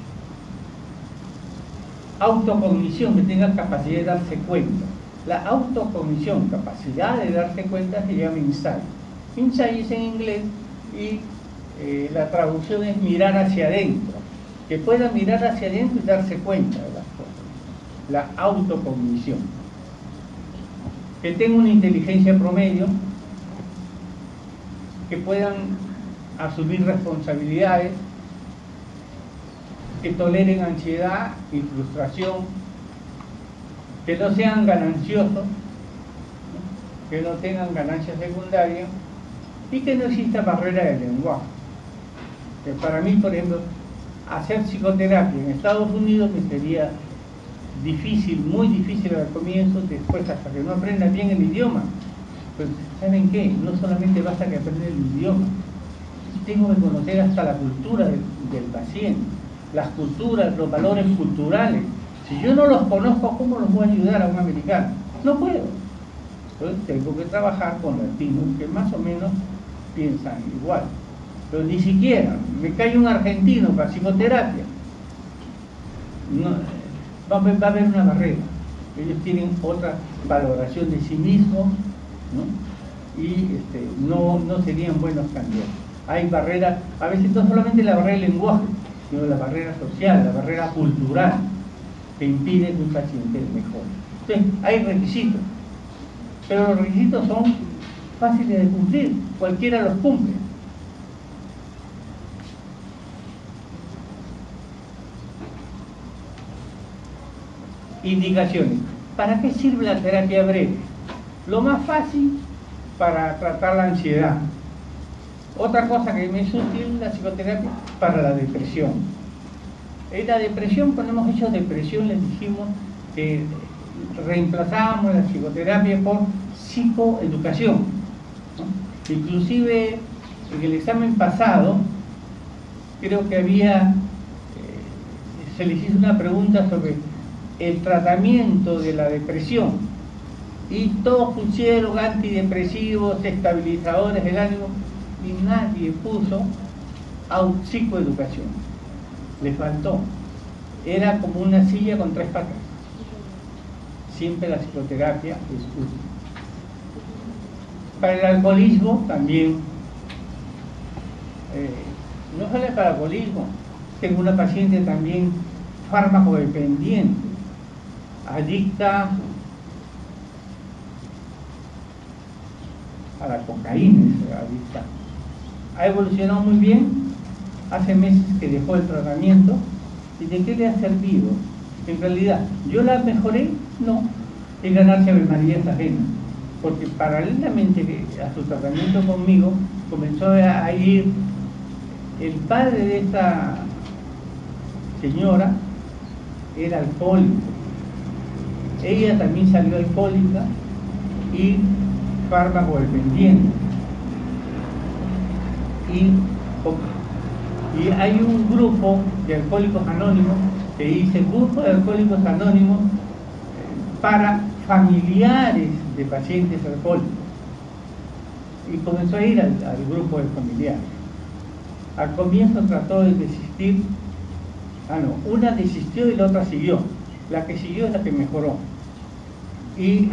Autocognición, que tenga capacidad de darse cuenta. La autocognición, capacidad de darse cuenta, se llama insight. Insight es en inglés y la traducción es mirar hacia adentro. Que pueda mirar hacia adentro y darse cuenta de las cosas. La autocognición. Que tenga una inteligencia promedio, que puedan asumir responsabilidades, que toleren ansiedad y frustración, que no sean gananciosos, ¿no? Que no tengan ganancias secundarias y que no exista barrera de lenguaje. Que para mí, por ejemplo, hacer psicoterapia en Estados Unidos me sería difícil, muy difícil al comienzo, después hasta que no aprenda bien el idioma. Pues, ¿saben qué? No solamente basta que aprenda el idioma, tengo que conocer hasta la cultura del paciente, las culturas, los valores culturales. Si yo no los conozco, ¿cómo los voy a ayudar a un americano? No puedo. Entonces tengo que trabajar con latinos que más o menos piensan igual. Pero ni siquiera me cae un argentino para psicoterapia. No, va a haber una barrera. Ellos tienen otra valoración de sí mismos, ¿no? Y no serían buenos candidatos. Hay barreras, a veces no solamente la barrera del lenguaje, sino la barrera social, la barrera cultural, que impide que un paciente mejore. Entonces, hay requisitos, pero los requisitos son fáciles de cumplir, cualquiera los cumple. Indicaciones. ¿Para qué sirve la terapia breve? Lo más fácil, para tratar la ansiedad. Otra cosa que me es útil, la psicoterapia, para la depresión. En la depresión, cuando hemos hecho depresión, les dijimos que reemplazábamos la psicoterapia por psicoeducación, ¿no? Inclusive en el examen pasado, creo que se les hizo una pregunta sobre el tratamiento de la depresión y todos pusieron antidepresivos, estabilizadores del ánimo y nadie puso psicoeducación. Le faltó. Era como una silla con 3 patas. Siempre la psicoterapia es útil. Para el alcoholismo también, no solo para el alcoholismo, tengo una paciente también fármaco dependiente, adicta a la cocaína, adicta. Ha evolucionado muy bien, hace meses que dejó el tratamiento. ¿Y de qué le ha servido? En realidad, ¿yo la mejoré? No, es ganarse a Marías ajenas, porque paralelamente a su tratamiento conmigo comenzó a ir el padre de esta señora, era alcohólico, ella también salió alcohólica y fármaco dependiente, y hay un grupo de alcohólicos anónimos que dice grupo de alcohólicos anónimos para familiares de pacientes alcohólicos, y comenzó a ir al grupo de familiares. Al comienzo trató de desistir, una desistió y la otra siguió. La que siguió es la que mejoró. Y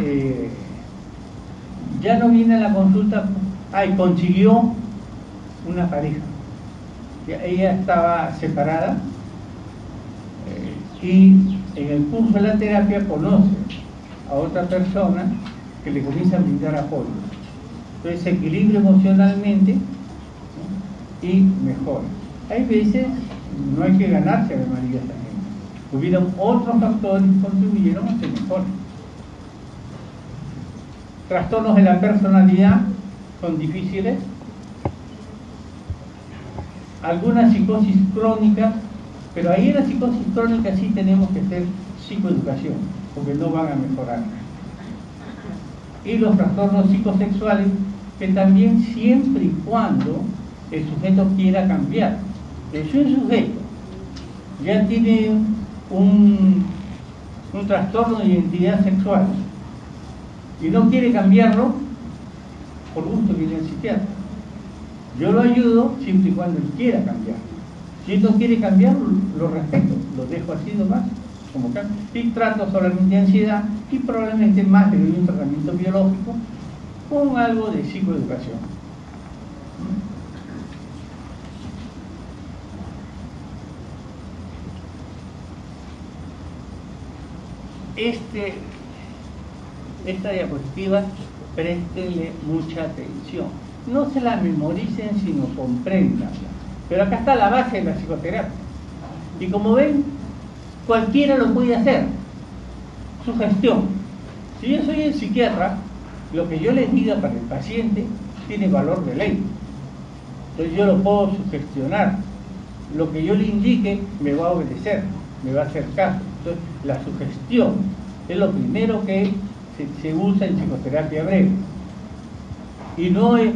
ya no viene a la consulta, y consiguió una pareja. Ella estaba separada y en el curso de la terapia conoce a otra persona que le comienza a brindar apoyo. Entonces se equilibra emocionalmente, ¿no? Y mejora. Hay veces no hay que ganarse a María también. Hubieron otros factores que contribuyeron a que mejore. Trastornos de la personalidad son difíciles. Algunas psicosis crónicas, pero ahí en la psicosis crónica sí tenemos que hacer psicoeducación, porque no van a mejorar. Y los trastornos psicosexuales, que también siempre y cuando el sujeto quiera cambiar. Pero si un sujeto ya tiene un trastorno de identidad sexual y no quiere cambiarlo, por gusto viene al psiquiatra. Yo lo ayudo siempre y cuando él quiera cambiar. Si él no quiere cambiar, lo respeto, lo dejo así nomás, como que, y trato solamente de ansiedad y probablemente más le doy un tratamiento biológico con algo de psicoeducación. Esta diapositiva, préstenle mucha atención. No se la memoricen, sino compréndanla. Pero acá está la base de la psicoterapia. Y como ven, cualquiera lo puede hacer. Sugestión. Si yo soy el psiquiatra, lo que yo les diga para el paciente tiene valor de ley. Entonces yo lo puedo sugestionar. Lo que yo le indique me va a obedecer, me va a hacer caso. Entonces la sugestión es lo primero que se usa en psicoterapia breve. Y no es,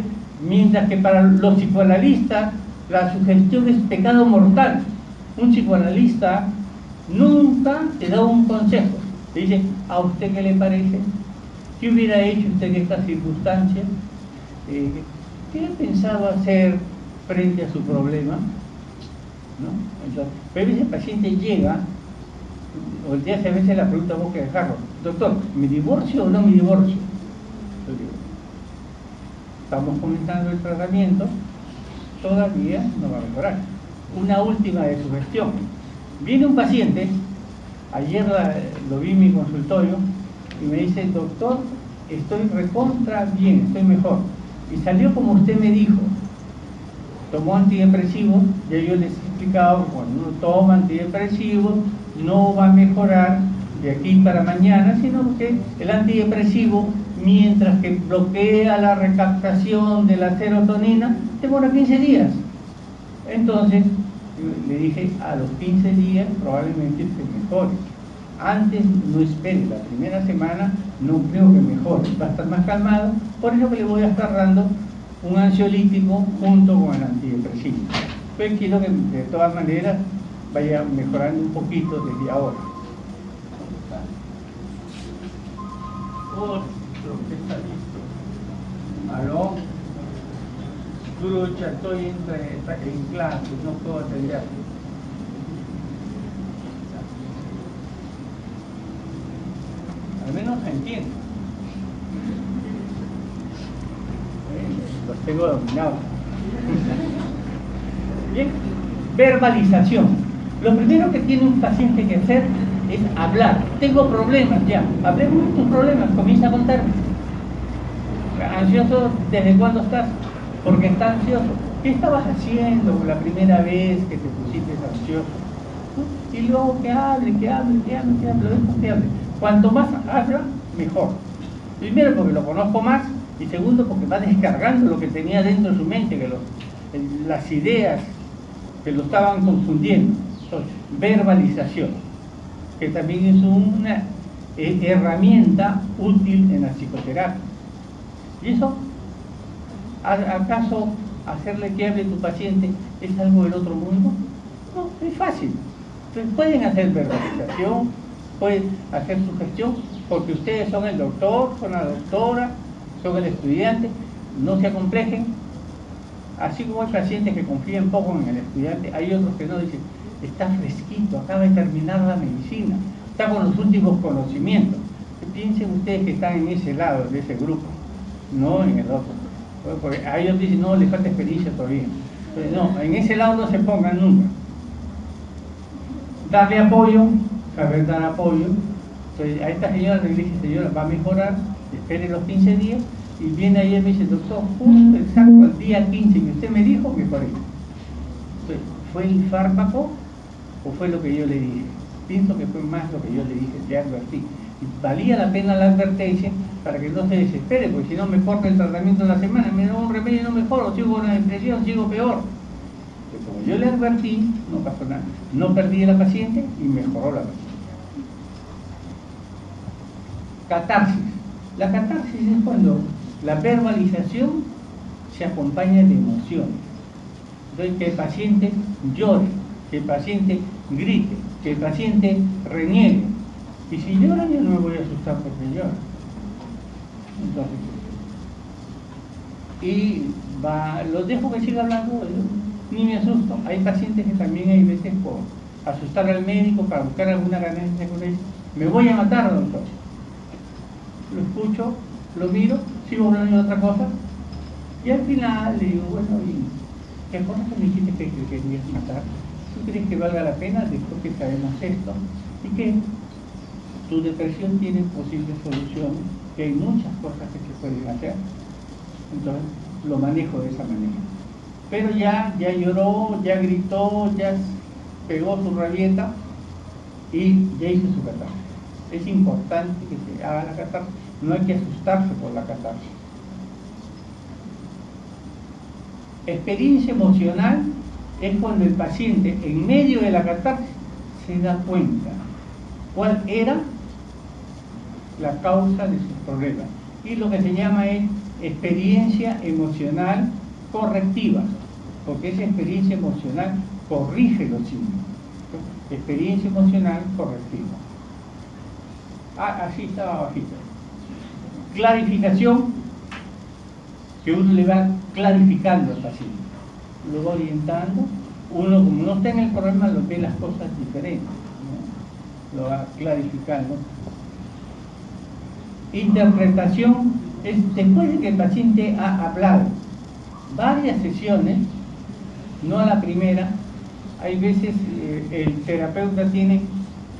mientras que para los psicoanalistas la sugestión es pecado mortal. Un psicoanalista nunca te da un consejo. Te dice, ¿a usted qué le parece? ¿Qué hubiera hecho usted en estas circunstancias? ¿Qué ha pensado hacer frente a su problema? ¿No? Entonces, pero ese paciente llega, o el día hace a veces la pregunta vos que dejarlo, doctor, ¿me divorcio o no me divorcio? Yo digo, estamos comenzando el tratamiento, todavía no va a mejorar. Una última de sugestión. Viene un paciente, ayer lo vi en mi consultorio, y me dice, doctor, estoy recontra bien, estoy mejor. Y salió como usted me dijo. Tomó antidepresivos, ya yo les he explicado, cuando uno toma antidepresivos, no va a mejorar de aquí para mañana, sino que el antidepresivo, mientras que bloquea la recaptación de la serotonina, demora 15 días. Entonces, le dije, a los 15 días probablemente se mejore. Antes no espere, la primera semana no creo que mejore, va a estar más calmado, por eso que le voy a estar dando un ansiolítico junto con el antidepresivo. Pues quiero que de todas maneras vaya mejorando un poquito desde ahora. Otro que está listo. Aló, trucha, estoy en clase, no puedo atender. Al menos se entiende. Los tengo dominados. Bien, verbalización. Lo primero que tiene un paciente que hacer es hablar. Tengo problemas ya. Hablemos de tus problemas. Comienza a contarme. ¿Ansioso desde cuándo estás? Porque está ansioso. ¿Qué estabas haciendo la primera vez que te pusiste ansioso? Y luego que hable. Cuanto más habla, mejor. Primero porque lo conozco más y segundo porque va descargando lo que tenía dentro de su mente, que las ideas que lo estaban confundiendo. Entonces, verbalización, que también es una herramienta útil en la psicoterapia. ¿Y eso? ¿Acaso hacerle que hable tu paciente es algo del otro mundo? No, es fácil. Entonces, pueden hacer verbalización, pueden hacer sugestión, porque ustedes son el doctor, son la doctora, son el estudiante, no se acomplejen, Así como hay pacientes que confían poco en el estudiante, hay otros que no, dicen, está fresquito, acaba de terminar la medicina, está con los últimos conocimientos. Piensen ustedes que están en ese lado de ese grupo, no en el otro. Porque a ellos dicen, no, les falta experiencia todavía. Entonces, no, en ese lado no se pongan nunca. Darle apoyo, saber dar apoyo. Entonces, a esta señora le dije, señora, va a mejorar, espere los 15 días, y viene ayer y me dice, doctor, justo exacto al día 15 que usted me dijo, mejoré. Entonces, ¿fue el fármaco o fue lo que yo le dije? Pienso que fue más lo que yo le dije, le advertí. Y valía la pena la advertencia para que no se desespere, porque si no me corta el tratamiento de la semana, me da un remedio y no mejoro, sigo con la depresión, sigo peor. Pero como yo le advertí, no pasó nada. No perdí a la paciente y mejoró la paciente. Catarsis. La catarsis es cuando la verbalización se acompaña de emociones. Entonces, que el paciente llore, que el paciente grite, que el paciente reniegue. Y si llora, yo no me voy a asustar porque llora. Entonces, los dejo que siga hablando, ni me asusto. Hay pacientes que también hay veces por asustar al médico para buscar alguna ganancia con él. Me voy a matar, doctor. Lo escucho, lo miro, sigo hablando de otra cosa, y al final le digo, bueno, ¿y qué cosa me dijiste que querías matar? ¿Tú crees que valga la pena después que sabemos esto? Y que tu depresión tiene posibles soluciones, que hay muchas cosas que se pueden hacer. Entonces lo manejo de esa manera. Pero ya lloró, ya gritó, ya pegó su rabieta y ya hizo su catarsis. Es importante que se haga la catarsis, no hay que asustarse por la catarsis. Experiencia emocional es cuando el paciente en medio de la catarsis se da cuenta cuál era la causa de sus problemas, y lo que se llama es experiencia emocional correctiva, porque esa experiencia emocional corrige los síntomas. Experiencia emocional correctiva. Así estaba bajito. Clarificación, que uno le va clarificando al paciente, lo va orientando. Uno, como no está en el problema, lo ve las cosas diferentes, ¿no? Lo va clarificando. Interpretación es después de que el paciente ha hablado varias sesiones, no a la primera. Hay veces el terapeuta tiene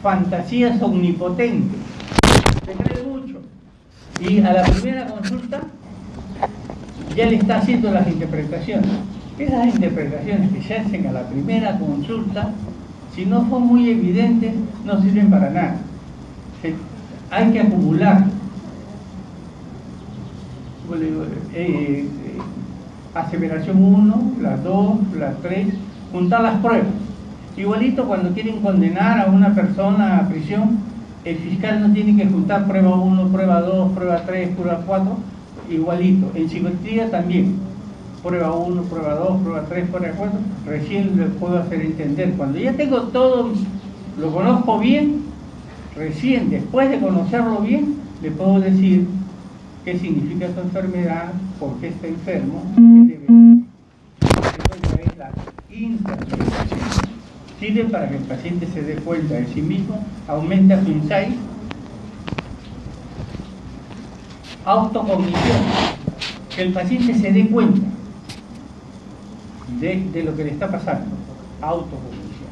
fantasías omnipotentes, se cree mucho, y a la primera consulta ya le está haciendo las interpretaciones. Esas interpretaciones que se hacen a la primera consulta, si no son muy evidentes, no sirven para nada. Hay que acumular. Aseveración 1, las 2, las 3, juntar las pruebas. Igualito cuando quieren condenar a una persona a prisión, el fiscal no tiene que juntar prueba 1, prueba 2, prueba 3, prueba 4, igualito. En psiquiatría también, prueba 1, prueba 2, prueba 3, prueba 4, recién le puedo hacer entender. Cuando ya tengo todo, lo conozco bien, recién después de conocerlo bien, le puedo decir qué significa su enfermedad, por qué está enfermo, qué debe hacer. Eso ya es la interpretación. Sirve para que el paciente se dé cuenta de sí mismo, aumenta su insight. Autocognición, que el paciente se dé cuenta de lo que le está pasando. Autocognición.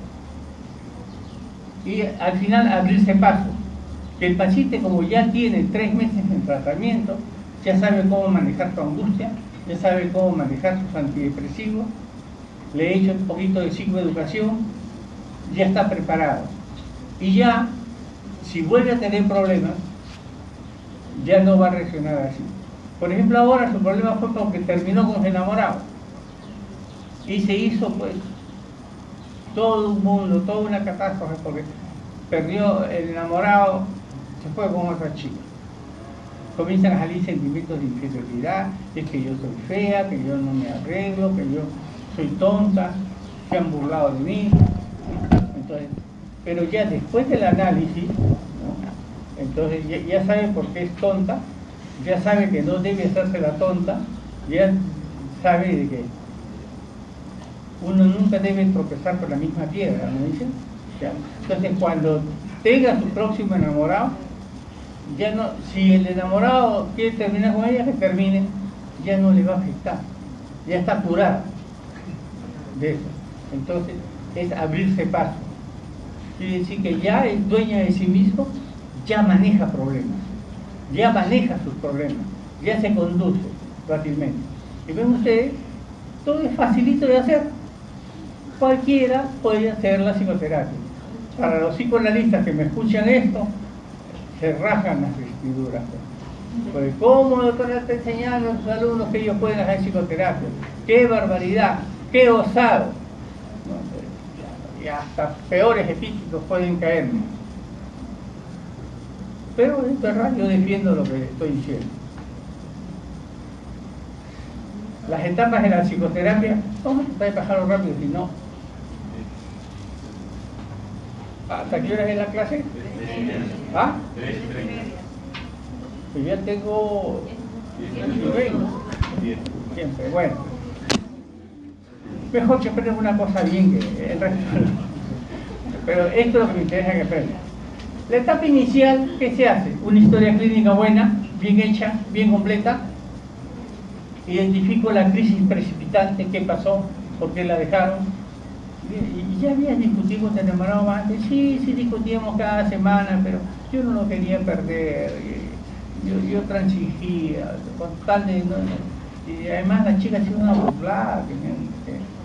Y al final abrirse paso. Que el paciente, como ya tiene 3 meses en tratamiento, ya sabe cómo manejar su angustia, ya sabe cómo manejar sus antidepresivos, le he hecho un poquito de psicoeducación, ya está preparado. Y ya, si vuelve a tener problemas, ya no va a reaccionar así. Por ejemplo, ahora su problema fue porque terminó con su enamorado. Y se hizo, pues, todo un mundo, toda una catástrofe, porque perdió el enamorado, se fue con otra chica. Comienzan a salir sentimientos de inferioridad, es que yo soy fea, que yo no me arreglo, que yo soy tonta, se han burlado de mí. Entonces, pero ya después del análisis, ¿no? Entonces ya sabe por qué es tonta, ya sabe que no debe hacerse la tonta, ya sabe de que uno nunca debe tropezar por la misma piedra, ¿no dicen? ¿Ya? Entonces, cuando tenga su próximo enamorado, ya no, si el enamorado quiere terminar con ella, que termine, ya no le va a afectar, ya está curado de eso. Entonces, es abrirse paso. Quiere decir que ya es dueña de sí mismo, ya maneja problemas, ya maneja sus problemas, ya se conduce fácilmente. Y ven ustedes, todo es facilito de hacer. Cualquiera puede hacer la psicoterapia. Para los psicoanalistas que me escuchan esto, se rajan las vestiduras. Porque ¿cómo, doctora, te enseñan a los alumnos que ellos pueden hacer psicoterapia? ¡Qué barbaridad! ¡Qué osado! Y hasta peores epítetos pueden caerme. Pero es verdad, yo defiendo lo que estoy diciendo. Las etapas de la psicoterapia, vamos a tratar de pasarlo rápido, si no. ¿Hasta qué horas es la clase? ¿Ah? Pues ya tengo... Siempre, bueno. Mejor que aprendan una cosa bien que el resto no. Pero esto es lo que me interesa que aprendan. La etapa inicial, ¿qué se hace? Una historia clínica buena, bien hecha, bien completa. Identifico la crisis precipitante, qué pasó, por qué la dejaron. Y ya habías discutido con tu enamorado antes. Sí, discutíamos cada semana, pero yo no lo quería perder. Yo transigía, con tal de... y además la chica ha sido una burlada,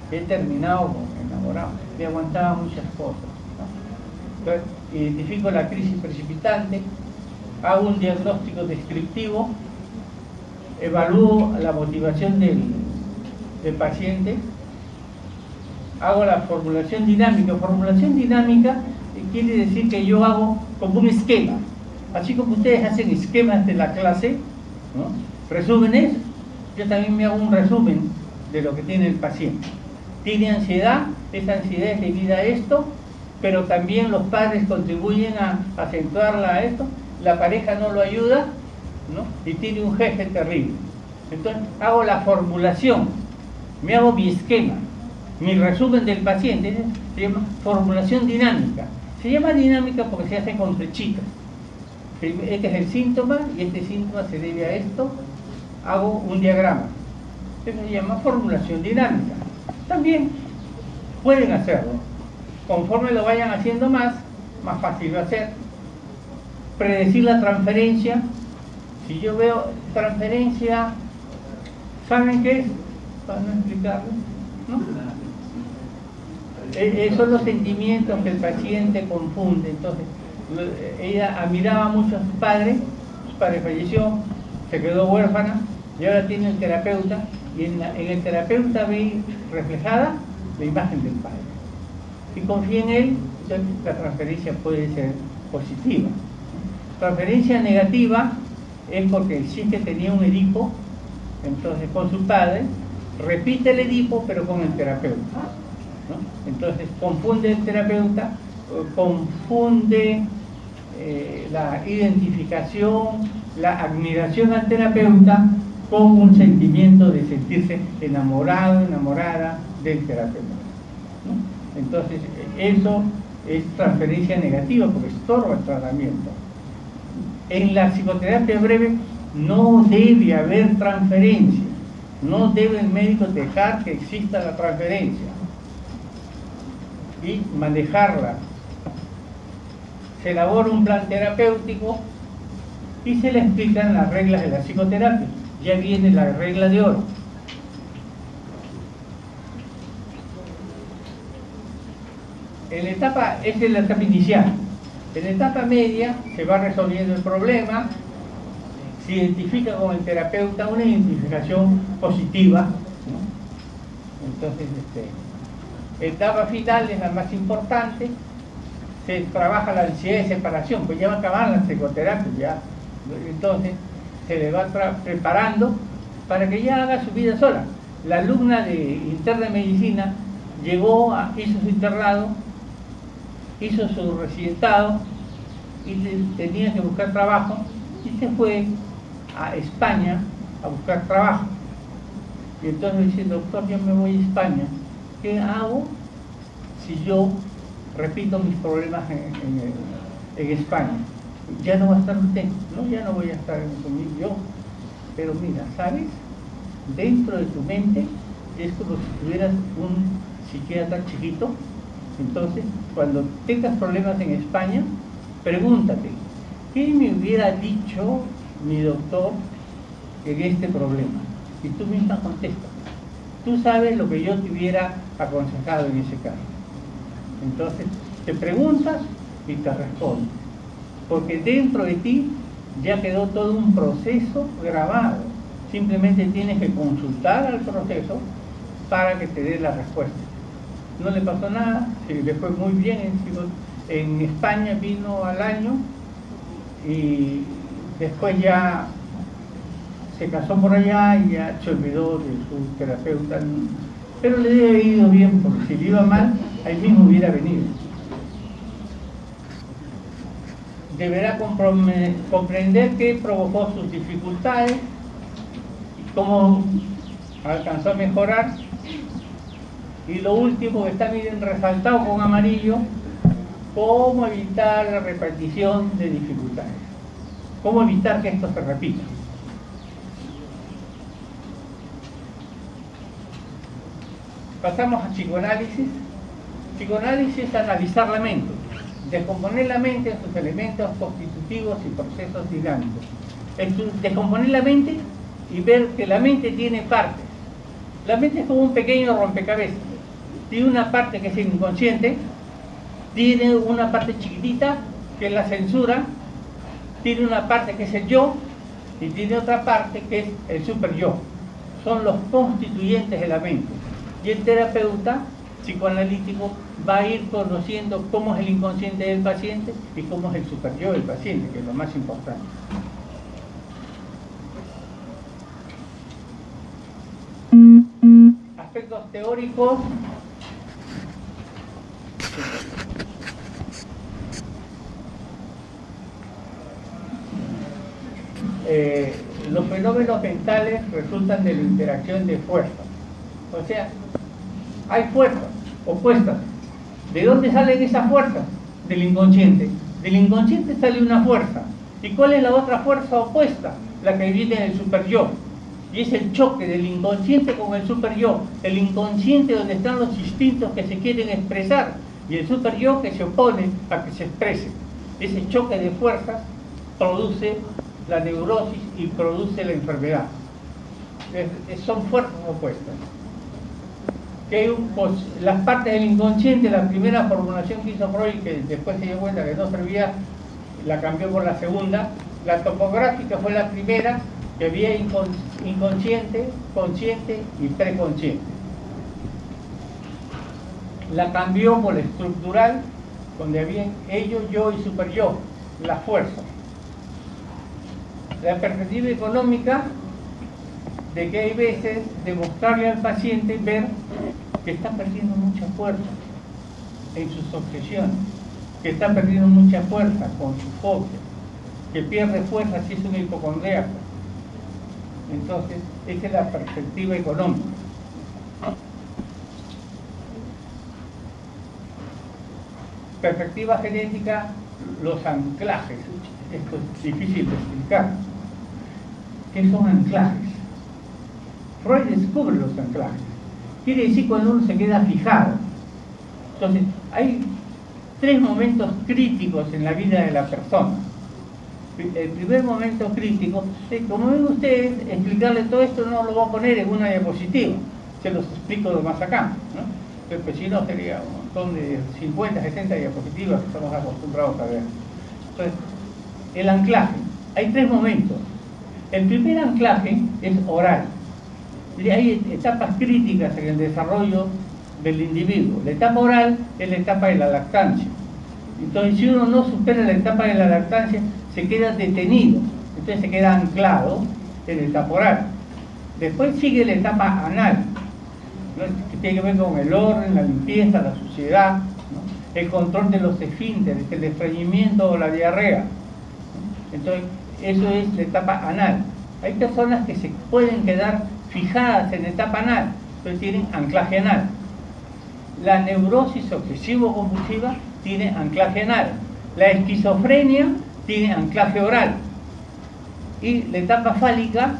que he terminado con enamorado, le aguantaba muchas cosas, ¿no? Entonces, identifico la crisis precipitante, hago un diagnóstico descriptivo, evalúo la motivación del paciente, hago la formulación dinámica. Formulación dinámica quiere decir que yo hago como un esquema, así como ustedes hacen esquemas de la clase, ¿no? Resúmenes, yo también me hago un resumen de lo que tiene el paciente. Tiene ansiedad, esa ansiedad es debida a esto, pero también los padres contribuyen a acentuarla a esto, la pareja no lo ayuda, ¿no? Y tiene un jefe terrible. Entonces hago la formulación, me hago mi esquema, mi resumen del paciente, se llama formulación dinámica. Se llama dinámica porque se hace con flechitas. Este es el síntoma y este síntoma se debe a esto, hago un diagrama. Eso se llama formulación dinámica. También pueden hacerlo. Conforme lo vayan haciendo más fácil va a ser. Predecir la transferencia. Si yo veo transferencia, ¿saben qué es? Para no explicarlo, ¿no? Son los sentimientos que el paciente confunde. Entonces, ella admiraba mucho a su padre falleció, se quedó huérfana y ahora tiene el terapeuta, y en el terapeuta ve reflejada la imagen del padre y confía en él. Entonces la transferencia puede ser positiva. Transferencia negativa es porque el psique tenía un Edipo, entonces con su padre repite el Edipo pero con el terapeuta, ¿no? Entonces confunde el terapeuta, confunde la identificación, la admiración al terapeuta con un sentimiento de sentirse enamorado, enamorada del terapeuta, ¿no? Entonces eso es transferencia negativa porque estorba el tratamiento. En la psicoterapia breve no debe haber transferencia, no debe el médico dejar que exista la transferencia y manejarla. Se elabora un plan terapéutico y se le explican las reglas de la psicoterapia. Ya viene la regla de oro. Esa es la etapa inicial. En la etapa media se va resolviendo el problema, se identifica con el terapeuta una identificación positiva, ¿no? Entonces, etapa final es la más importante. Se trabaja la ansiedad de separación, pues ya va a acabar la psicoterapia, ya. Entonces se le va preparando para que ya haga su vida sola. La alumna de interna de medicina llegó, hizo su internado, hizo su residentado y tenía que buscar trabajo y se fue a España a buscar trabajo. Y entonces me dice: doctor, yo me voy a España ¿qué hago si yo repito mis problemas en España? Ya no va a estar usted, ¿no? Ya no voy a estar conmigo yo. Pero mira, ¿sabes? Dentro de tu mente es como si tuvieras un psiquiatra chiquito. Entonces, cuando tengas problemas en España, pregúntate, ¿qué me hubiera dicho mi doctor en este problema? Y tú misma contestas. Tú sabes lo que yo te hubiera aconsejado en ese caso. Entonces, te preguntas y te respondes. Porque dentro de ti ya quedó todo un proceso grabado. Simplemente tienes que consultar al proceso para que te dé la respuesta. No le pasó nada, le fue muy bien. En España vino al año y después ya se casó por allá y ya se olvidó de su terapeuta. Pero le debe haber ido bien, porque si le iba mal, ahí mismo hubiera venido. Deberá comprender qué provocó sus dificultades, cómo alcanzó a mejorar, y lo último que está bien resaltado con amarillo, cómo evitar la repetición de dificultades, cómo evitar que esto se repita. Pasamos a psicoanálisis. Psicoanálisis es analizar la mente, descomponer la mente en sus elementos constitutivos y procesos dinámicos. Descomponer la mente y ver que la mente tiene partes. La mente es como un pequeño rompecabezas. Tiene una parte que es el inconsciente, tiene una parte chiquitita que es la censura, tiene una parte que es el yo y tiene otra parte que es el super yo. Son los constituyentes de la mente. Y el terapeuta psicoanalítico va a ir conociendo cómo es el inconsciente del paciente y cómo es el super yo del paciente, que es lo más importante. Aspectos teóricos. Los fenómenos mentales resultan de la interacción de fuerzas. O sea, hay fuerzas opuestas. ¿De dónde salen esas fuerzas? Del inconsciente. Del inconsciente sale una fuerza. ¿Y cuál es la otra fuerza opuesta? La que viene del super yo. Y es el choque del inconsciente con el super yo. El inconsciente donde están los instintos que se quieren expresar y el super yo que se opone a que se exprese. Ese choque de fuerzas produce la neurosis y produce la enfermedad. Son fuerzas opuestas. Que las partes del inconsciente, la primera formulación que hizo Freud, que después se dio cuenta que no servía, la cambió por la segunda. La topográfica fue la primera, que había inconsciente, consciente y preconsciente. La cambió por la estructural, donde había ello, yo y super yo, la fuerza. La perspectiva económica, de que hay veces demostrarle al paciente, ver que está perdiendo mucha fuerza en sus obsesiones, que está perdiendo mucha fuerza con su fobia, que pierde fuerza si es un hipocondríaco. Entonces, esa es la perspectiva económica. Perspectiva genética, los anclajes. Esto es difícil de explicar. ¿Qué son anclajes? Freud descubre los anclajes. Quiere decir cuando uno se queda fijado. Entonces, hay 3 momentos críticos en la vida de la persona. El primer momento crítico, como ven ustedes, explicarle todo esto no lo voy a poner en una diapositiva, se los explico lo más acá, ¿no? Pues si no sería un montón de 50, 60 diapositivas que estamos acostumbrados a ver. Entonces, el anclaje, hay 3 momentos. El primer anclaje es oral. Y hay etapas críticas en el desarrollo del individuo. La etapa oral es la etapa de la lactancia. Entonces, si uno no supera la etapa de la lactancia, se queda detenido. Entonces se queda anclado en la etapa oral. Después sigue la etapa anal, ¿no? Que tiene que ver con el orden, la limpieza, la suciedad, ¿no? El control de los esfínteres, el estreñimiento o la diarrea. Entonces, eso es la etapa anal. Hay personas que se pueden quedar fijadas en la etapa anal, entonces tienen anclaje anal. La neurosis obsesivo-compulsiva tiene anclaje anal. La esquizofrenia tiene anclaje oral. Y la etapa fálica,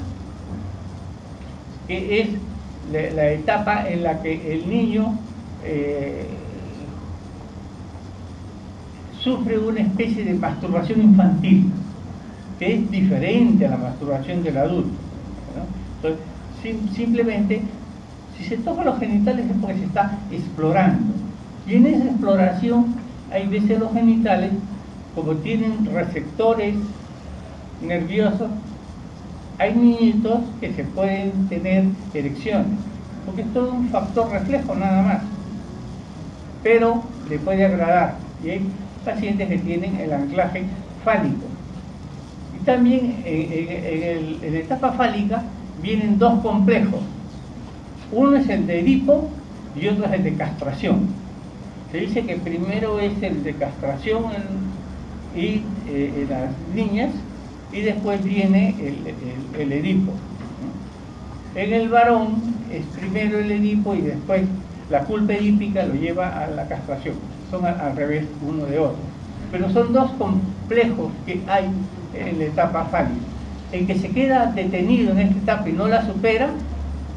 que es la etapa en la que el niño sufre una especie de masturbación infantil, que es diferente a la masturbación del adulto, ¿no? Entonces, simplemente, si se toca los genitales es porque se está explorando. Y en esa exploración, hay veces los genitales, como tienen receptores nerviosos, hay niñitos que se pueden tener erecciones, porque es todo un factor reflejo nada más, pero le puede agradar. Y hay pacientes que tienen el anclaje fálico. Y también en la etapa fálica vienen dos complejos. Uno es el de Edipo y otro es el de castración. Se dice que primero es el de castración en las niñas, y después viene el Edipo. En el varón es primero el Edipo y después la culpa edípica lo lleva a la castración. Son al revés uno de otro. Pero son dos complejos que hay en la etapa fálica. El que se queda detenido en esta etapa y no la supera,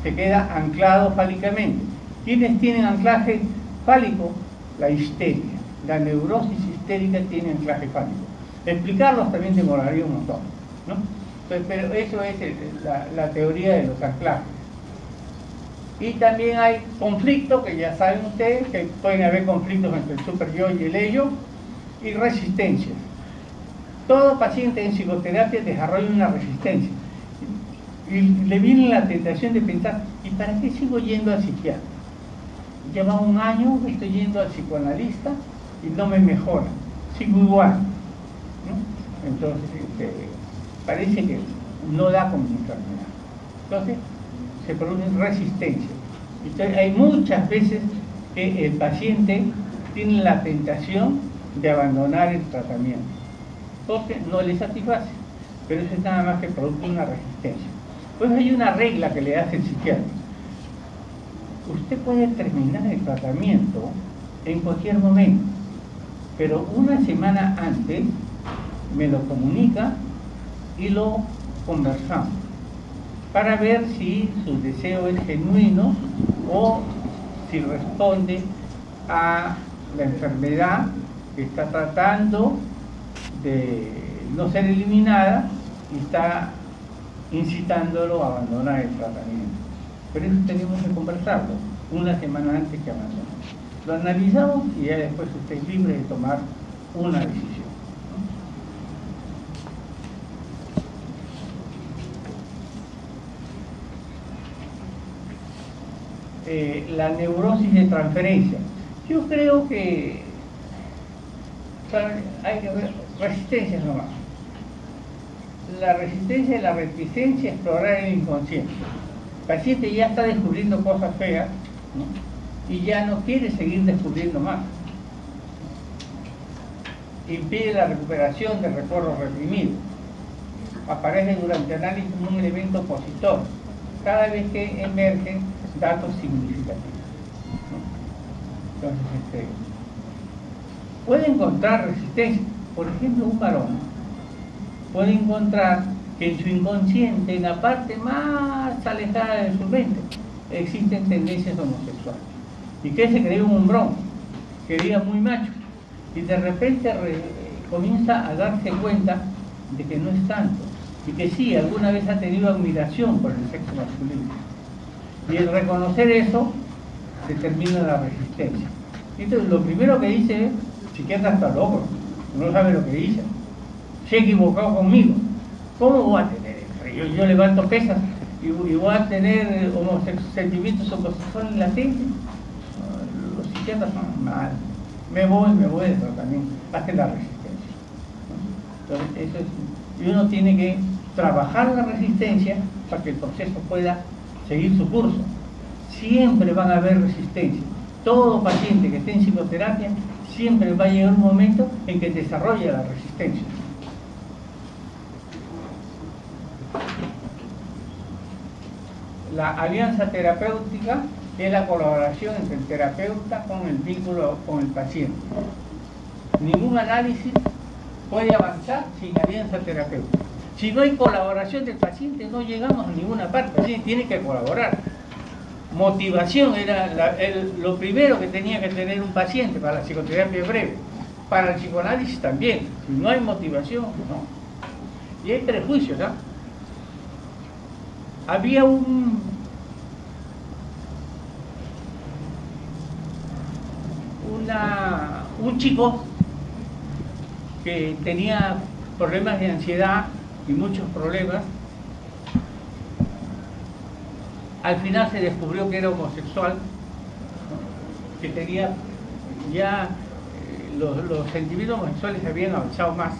se queda anclado fálicamente. ¿Quiénes tienen anclaje fálico? La histeria. La neurosis histérica tiene anclaje fálico. Explicarlos también demoraría un montón, ¿no? Pero eso es la teoría de los anclajes. Y también hay conflictos, que ya saben ustedes, que pueden haber conflictos entre el super yo y el ello, y resistencias. Todo paciente en psicoterapia desarrolla una resistencia. Y le viene la tentación de pensar, ¿y para qué sigo yendo al psiquiatra? Lleva un año que estoy yendo al psicoanalista y no me mejora, sigo igual, ¿no? Entonces parece que no da con mi enfermedad. Entonces se produce resistencia. Entonces hay muchas veces que el paciente tiene la tentación de abandonar el tratamiento porque no le satisface, pero eso es nada más que producto de una resistencia. Pues hay una regla que le hace el psiquiatra. Usted puede terminar el tratamiento en cualquier momento, pero una semana antes me lo comunica y lo conversamos para ver si su deseo es genuino o si responde a la enfermedad que está tratando de no ser eliminada y está incitándolo a abandonar el tratamiento. Pero eso tenemos que conversarlo una semana antes que abandonar. Lo analizamos y ya después usted es libre de tomar una decisión. La neurosis de transferencia. Yo creo que hay que ver resistencias nomás. La resistencia y la reticencia a explorar el inconsciente. El paciente ya está descubriendo cosas feas, ¿no? Y ya no quiere seguir descubriendo más. Impide la recuperación de recuerdos reprimidos. Aparece durante el análisis un elemento opositor cada vez que emergen datos significativos, ¿no? Entonces, puede encontrar resistencia. Por ejemplo, un varón puede encontrar que en su inconsciente, en la parte más alejada de su mente, existen tendencias homosexuales. Y que se cree un hombrón, que diga muy macho, y de repente comienza a darse cuenta de que no es tanto, y que sí, alguna vez ha tenido admiración por el sexo masculino. Y al reconocer eso, determina la resistencia. Entonces, lo primero que dice es, el psiquiatra está loco, no sabe lo que dice, se ha equivocado conmigo. ¿Cómo voy a tener eso? Yo levanto pesas y voy a tener sentimientos homosexuales latentes. Los psiquiatras son mal. Me voy de tratamiento, hace la resistencia. Entonces, eso es, y uno tiene que trabajar la resistencia para que el proceso pueda seguir su curso. Siempre van a haber resistencia. Todo paciente que esté en psicoterapia siempre va a llegar un momento en que desarrolla la resistencia. La alianza terapéutica es la colaboración entre el terapeuta con el vínculo con el paciente. Ningún análisis puede avanzar sin alianza terapéutica. Si no hay colaboración del paciente, no llegamos a ninguna parte. El paciente tiene que colaborar. Motivación era lo primero que tenía que tener un paciente para la psicoterapia breve. Para el psicoanálisis también. Si no hay motivación, no. Y hay prejuicios, ¿no? Había un chico que tenía problemas de ansiedad y muchos problemas. Al final se descubrió que era homosexual, ¿no? Que tenía ya los sentimientos homosexuales habían avanzado más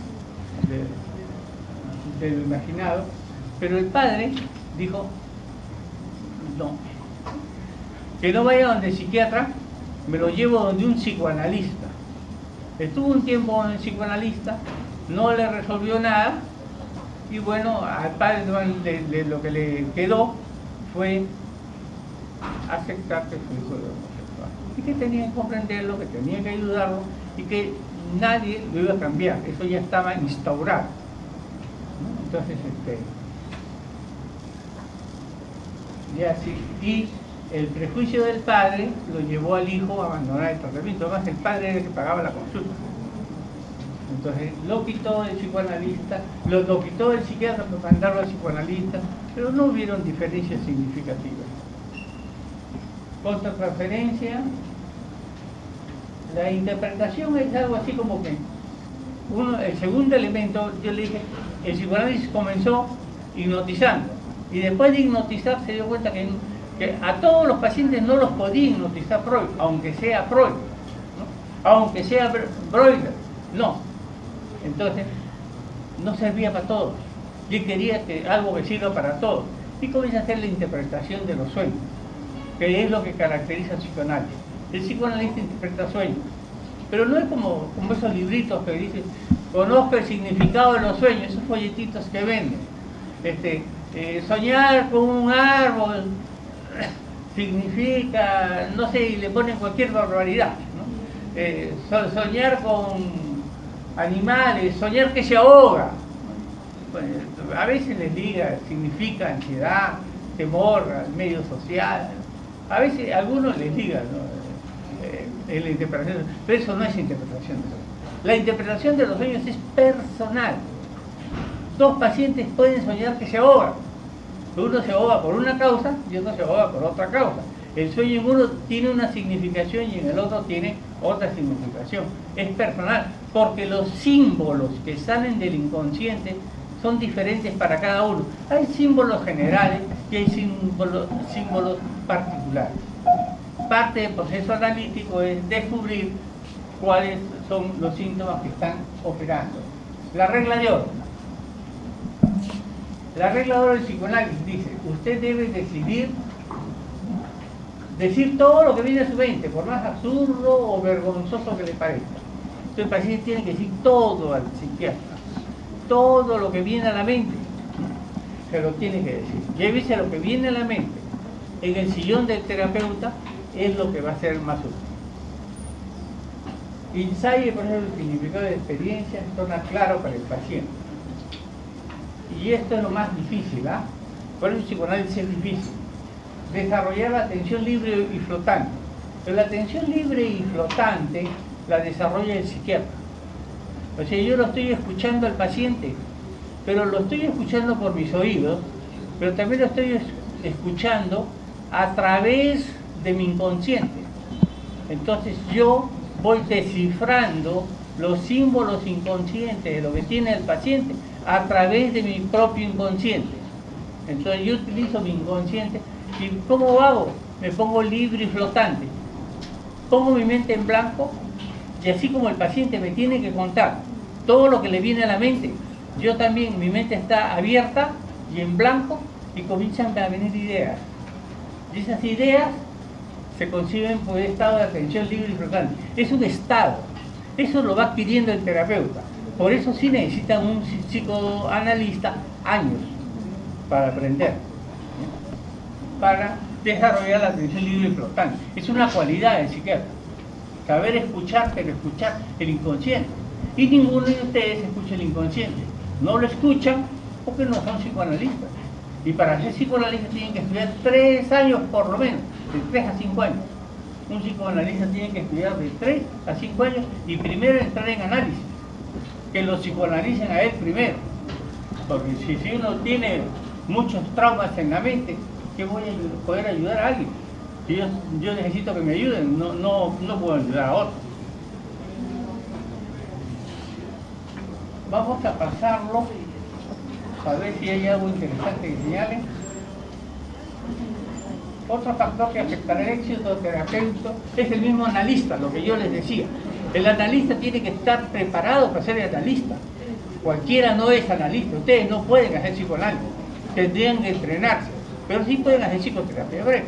de lo imaginado, pero el padre dijo: no, que no vaya donde el psiquiatra, me lo llevo donde un psicoanalista. Estuvo un tiempo en el psicoanalista, no le resolvió nada, y bueno, al padre lo que le quedó fue aceptar que su hijo era homosexual y que tenía que comprenderlo, que tenía que ayudarlo y que nadie lo iba a cambiar, eso ya estaba instaurado, ¿no? Entonces, ya sí, y el prejuicio del padre lo llevó al hijo a abandonar el tratamiento. Además, el padre era el que pagaba la consulta. Entonces lo quitó el psicoanalista, lo quitó el psiquiatra para mandarlo al psicoanalista, pero no hubieron diferencias significativas. Contratransferencia, la interpretación es algo así como que el segundo elemento, yo le dije, el psicoanálisis comenzó hipnotizando y después de hipnotizar se dio cuenta que a todos los pacientes no los podía hipnotizar Freud, aunque sea Freud, ¿no? Aunque sea Breuer, no. Entonces, no servía para todos. Y quería algo que sirva para todos. Y comienza a hacer la interpretación de los sueños, que es lo que caracteriza al psicoanálisis. El psicoanalista interpreta sueños, pero no es como esos libritos que dicen: conozco el significado de los sueños, esos folletitos que venden. Soñar con un árbol significa, no sé, y le ponen cualquier barbaridad, ¿no? Soñar con animales, soñar que se ahoga. Pues, a veces les diga, significa ansiedad, temor al medio social. A veces algunos les digan, ¿no? La interpretación, pero eso no es interpretación de los sueños. La interpretación de los sueños es personal. Dos pacientes pueden soñar que se ahogan. Uno se ahoga por una causa y otro se ahoga por otra causa. El sueño en uno tiene una significación y en el otro tiene otra significación. Es personal, porque los símbolos que salen del inconsciente son diferentes para cada uno. Hay símbolos generales y hay símbolos particulares. Parte del proceso analítico es descubrir cuáles son los síntomas que están operando. La regla de oro. La regla de oro del psicoanálisis dice: usted debe decir todo lo que viene a su mente, por más absurdo o vergonzoso que le parezca. Entonces el paciente tiene que decir todo al psiquiatra, todo lo que viene a la mente, se lo tiene que decir. Llévese lo que viene a la mente en el sillón del terapeuta, es lo que va a ser más útil. Ensaye, por ejemplo, el significado de experiencia en torno claro para el paciente. Y esto es lo más difícil, ¿ah? Por eso el psicoanálisis es difícil. Desarrollar la atención libre y flotante. Pero la atención libre y flotante la desarrolla el psiquiatra. O sea, yo lo estoy escuchando al paciente, pero lo estoy escuchando por mis oídos, pero también lo estoy escuchando a través de mi inconsciente. Entonces yo voy descifrando los símbolos inconscientes de lo que tiene el paciente a través de mi propio inconsciente. Entonces yo utilizo mi inconsciente. ¿Y cómo hago? Me pongo libre y flotante. Pongo mi mente en blanco y así como el paciente me tiene que contar todo lo que le viene a la mente, yo también, mi mente está abierta y en blanco y comienzan a venir ideas. Y esas ideas se conciben por el estado de atención libre y flotante. Es un estado. Eso lo va adquiriendo el terapeuta. Por eso sí necesitan un psicoanalista años para aprender, para desarrollar la atención libre y flotante. Es una cualidad del psiquiatra. Saber escuchar, pero escuchar el inconsciente. Y ninguno de ustedes escucha el inconsciente. No lo escuchan porque no son psicoanalistas. Y para ser psicoanalista tienen que estudiar 3 años por lo menos, de 3 a 5 años. Un psicoanalista tiene que estudiar de 3 a 5 años y primero entrar en análisis. Que lo psicoanalicen a él primero. Porque si uno tiene muchos traumas en la mente, ¿qué voy a poder ayudar a alguien? Si yo necesito que me ayuden, no puedo ayudar a otro. Vamos a pasarlo a ver si hay algo interesante que señale. Otro factor que afectará el éxito terapéutico es el mismo analista, lo que yo les decía. El analista tiene que estar preparado para ser analista. Cualquiera no es analista. Ustedes no pueden hacer psicoanálisis. Tendrían que entrenarse. Pero sí pueden hacer psicoterapia breve.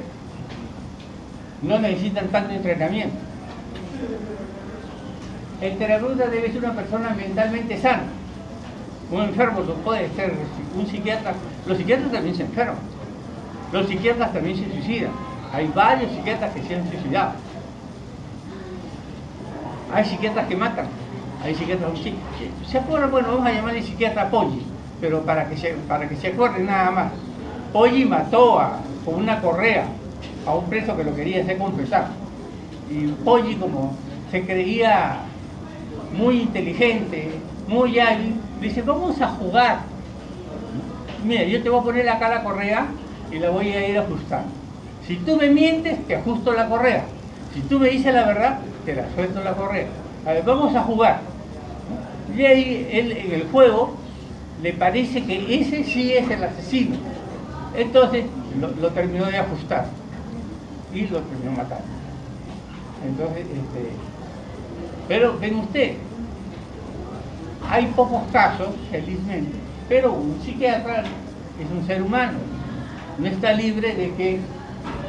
No necesitan tanto entrenamiento. El terapeuta debe ser una persona mentalmente sana. Un enfermo no puede ser un psiquiatra. Los psiquiatras también se enferman. Los psiquiatras también se suicidan. Hay varios psiquiatras que se han suicidado. Hay psiquiatras que matan. Hay psiquiatras que se acuerdan, bueno, vamos a llamarle psiquiatra Poggi, pero para que se acuerden nada más. Poggi mató con una correa a un preso que lo quería hacer confesar. Y Poggi, como se creía muy inteligente, muy hábil, dice, vamos a jugar. Mira, yo te voy a poner acá la correa y la voy a ir ajustando. Si tú me mientes, te ajusto la correa. Si tú me dices la verdad, te la suelto la correa. A ver, vamos a jugar. Y ahí él, en el juego, le parece que ese sí es el asesino. Entonces lo terminó de ajustar y lo terminó matando. Entonces, pero ven usted, hay pocos casos, felizmente, pero un psiquiatra es un ser humano, no está libre de que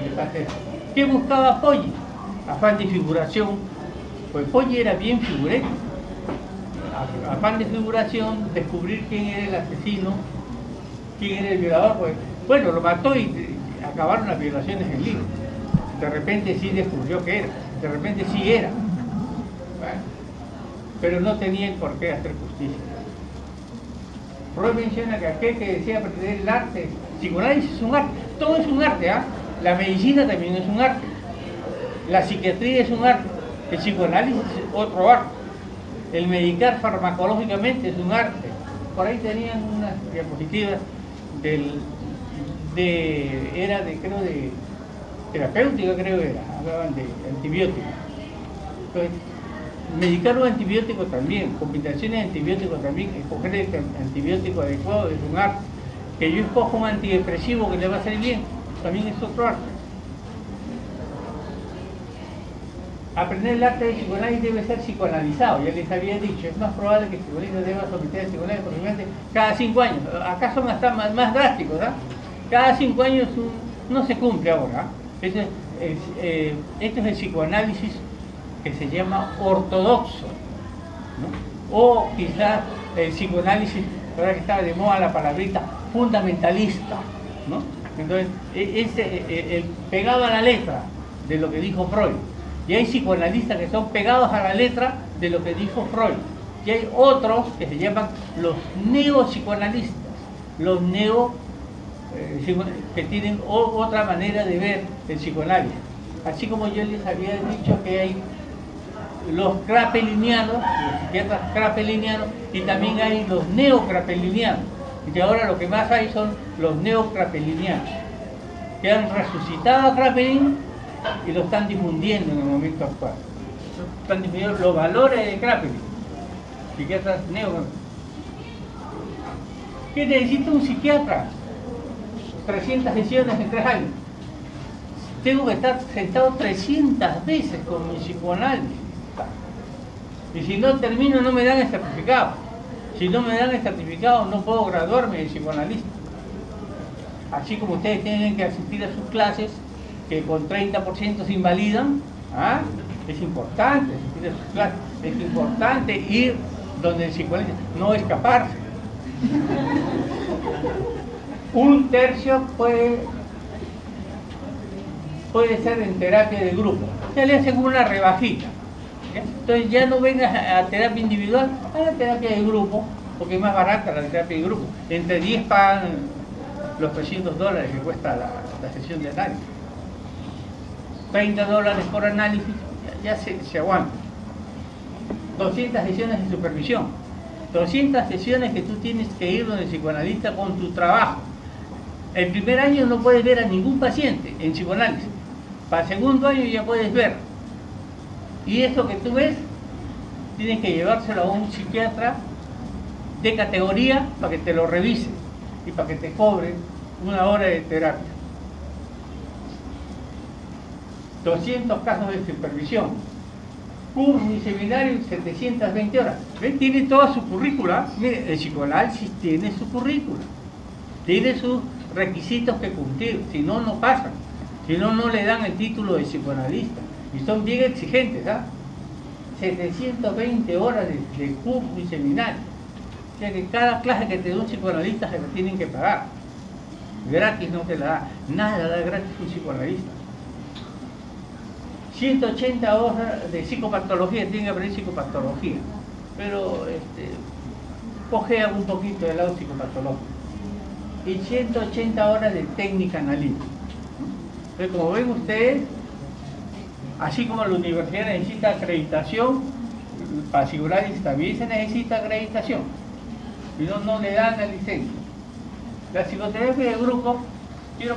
le pase eso. ¿Qué buscaba Poggi? Afán de figuración. Pues Poggi era bien figurero. Afán de figuración, descubrir quién era el asesino, quién era el violador. Pues, bueno, lo mató y acabaron las violaciones en el libro. De repente sí descubrió que era, de repente sí era. Bueno, pero no tenían por qué hacer justicia. Freud menciona que aquel que desea aprender el arte, psicoanálisis es un arte, todo es un arte, ¿ah? La medicina también es un arte, la psiquiatría es un arte, el psicoanálisis es otro arte, el medicar farmacológicamente es un arte. Por ahí tenían unas diapositivas era de terapéutica, creo que era, hablaban de antibióticos. Entonces, medicar un antibiótico también, combinaciones de antibióticos también, escoger el antibiótico adecuado es un arte. Que yo escojo un antidepresivo que le va a hacer bien, también es otro arte. Aprender el arte de psicoanálisis debe ser psicoanalizado, ya les había dicho, es más probable que el psicoanalista deba someter a psicoanálisis posiblemente cada 5 años. Acá son hasta más drásticos, ¿eh? Cada 5 años no se cumple ahora. Este es el psicoanálisis que se llama ortodoxo, ¿no? O quizás el psicoanálisis, ahora que estaba de moda la palabrita, fundamentalista, ¿no? Entonces, pegado a la letra de lo que dijo Freud. Y hay psicoanalistas que son pegados a la letra de lo que dijo Freud. Y hay otros que se llaman los neopsicoanalistas, los que tienen otra manera de ver el psicoanálisis. Así como yo les había dicho que hay los krapelinianos, los psiquiatras krapelinianos, y también hay los neokrapelinianos. Y que ahora lo que más hay son los neokrapelinianos, que han resucitado a Krapelin y lo están difundiendo en el momento actual. Están difundiendo los valores de Krapelin, psiquiatras neokrapelinianos. ¿Qué necesita un psiquiatra? 300 sesiones en 3 años. Tengo que estar sentado 300 veces con mi psicoanálisis. Y si no termino, no me dan el certificado. Si no me dan el certificado, no puedo graduarme de psicoanalista. Así como ustedes tienen que asistir a sus clases, que con 30% se invalidan, ¿ah? Es importante asistir a sus clases. Es importante ir donde el psicoanalista, no escaparse. 1/3 puede puede ser en terapia de grupo. Ya le hacen una rebajita. ¿Ya? Entonces ya no vengas a terapia individual, a la terapia de grupo, porque es más barata la terapia de grupo. Entre 10 pagan los $300 que cuesta la sesión de análisis. $30 por análisis, ya se aguanta. 200 sesiones de supervisión. 200 sesiones que tú tienes que ir donde el psicoanalista con tu trabajo. El primer año no puedes ver a ningún paciente en psicoanálisis. Para el segundo año ya puedes ver. Y eso que tú ves, tienes que llevárselo a un psiquiatra de categoría para que te lo revise y para que te cobre una hora de terapia. 200 casos de supervisión. Curso y seminario, 720 horas. ¿Ven? Tiene toda su currícula. Mire, el psicoanálisis tiene su currícula. Tiene sus requisitos que cumplir. Si no, no pasan. Si no, no le dan el título de psicoanalista. Y son bien exigentes, ¿ah? 720 horas de curso y seminario. O sea que cada clase que te da un psicoanalista se la tienen que pagar. Gratis no te la da. Nada da gratis un psicoanalista. 180 horas de psicopatología, tienen que aprender psicopatología. Pero cojean un poquito del lado psicopatológico. Y 180 horas de técnica analítica. Entonces, como ven ustedes, así como la universidad necesita acreditación, para psicoanálisis también se necesita acreditación. Si no, no le dan la licencia. La psicoterapia de grupo, quiero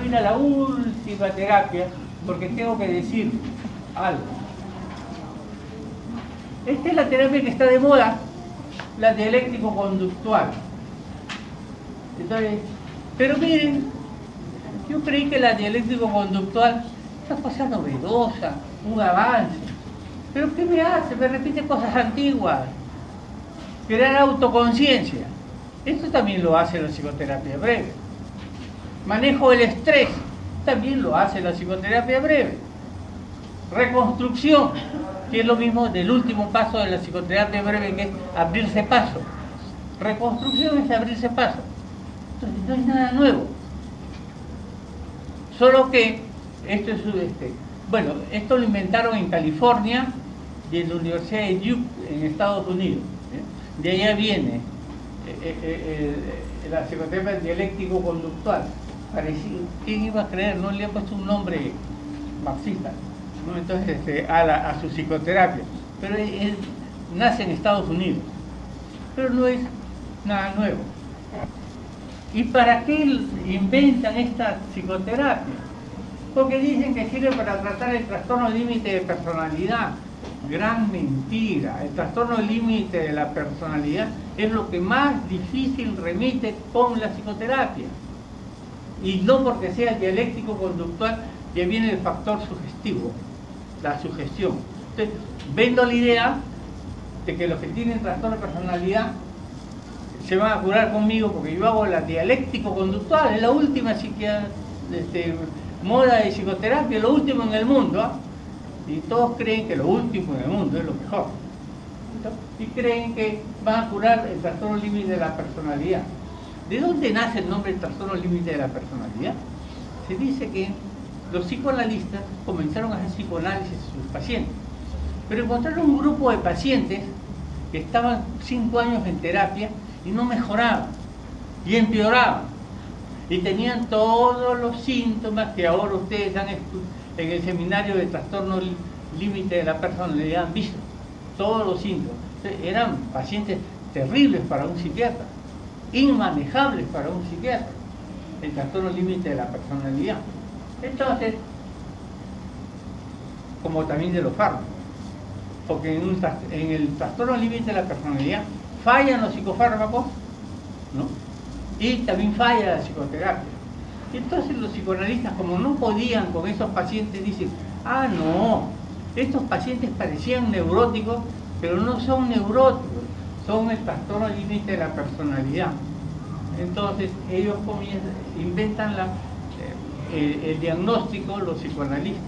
ir a la última terapia, porque tengo que decir algo. Esta es la terapia que está de moda, la dialéctico-conductual. Entonces, pero miren, yo creí que la dialéctico-conductual es una cosa novedosa, un avance. Pero ¿qué me hace? Me repite cosas antiguas. Crear autoconciencia. Esto también lo hace la psicoterapia breve. Manejo del estrés. También lo hace la psicoterapia breve. Reconstrucción, que es lo mismo del último paso de la psicoterapia breve, que es abrirse paso. Reconstrucción es abrirse paso. Entonces no es nada nuevo. Solo que esto es bueno, esto lo inventaron en California y en la Universidad de Duke en Estados Unidos. De allá viene la psicoterapia dialéctico-conductual. Parecido. ¿Quién iba a creer? No le han puesto un nombre marxista, ¿no? Entonces a su psicoterapia, pero él nace en Estados Unidos, pero no es nada nuevo. ¿Y para qué inventan esta psicoterapia? Porque dicen que sirve para tratar el trastorno límite de personalidad. Gran mentira. El trastorno límite de la personalidad es lo que más difícil remite con la psicoterapia. Y no porque sea dialéctico-conductual, ya viene el factor sugestivo, la sugestión. Entonces, vendo la idea de que los que tienen trastorno de personalidad se van a curar conmigo porque yo hago la dialéctico-conductual, es la última moda de psicoterapia, lo último en el mundo, ¿eh? Y todos creen que lo último en el mundo es lo mejor. Y creen que van a curar el trastorno límite de la personalidad. ¿De dónde nace el nombre del trastorno límite de la personalidad? Se dice que los psicoanalistas comenzaron a hacer psicoanálisis a sus pacientes, pero encontraron un grupo de pacientes que estaban 5 años en terapia y no mejoraban, y empeoraban, y tenían todos los síntomas que ahora ustedes en el seminario de trastorno límite de la personalidad han visto, todos los síntomas. Entonces, eran pacientes terribles para un psiquiatra, inmanejables para un psiquiatra, el trastorno límite de la personalidad. Entonces, como también de los fármacos, porque en el trastorno límite de la personalidad fallan los psicofármacos, ¿no? Y también falla la psicoterapia. Y entonces los psicoanalistas, como no podían con esos pacientes, dicen, ah, no, estos pacientes parecían neuróticos, pero no son neuróticos, son el trastorno límite de la personalidad. Entonces ellos inventan el diagnóstico, los psicoanalistas.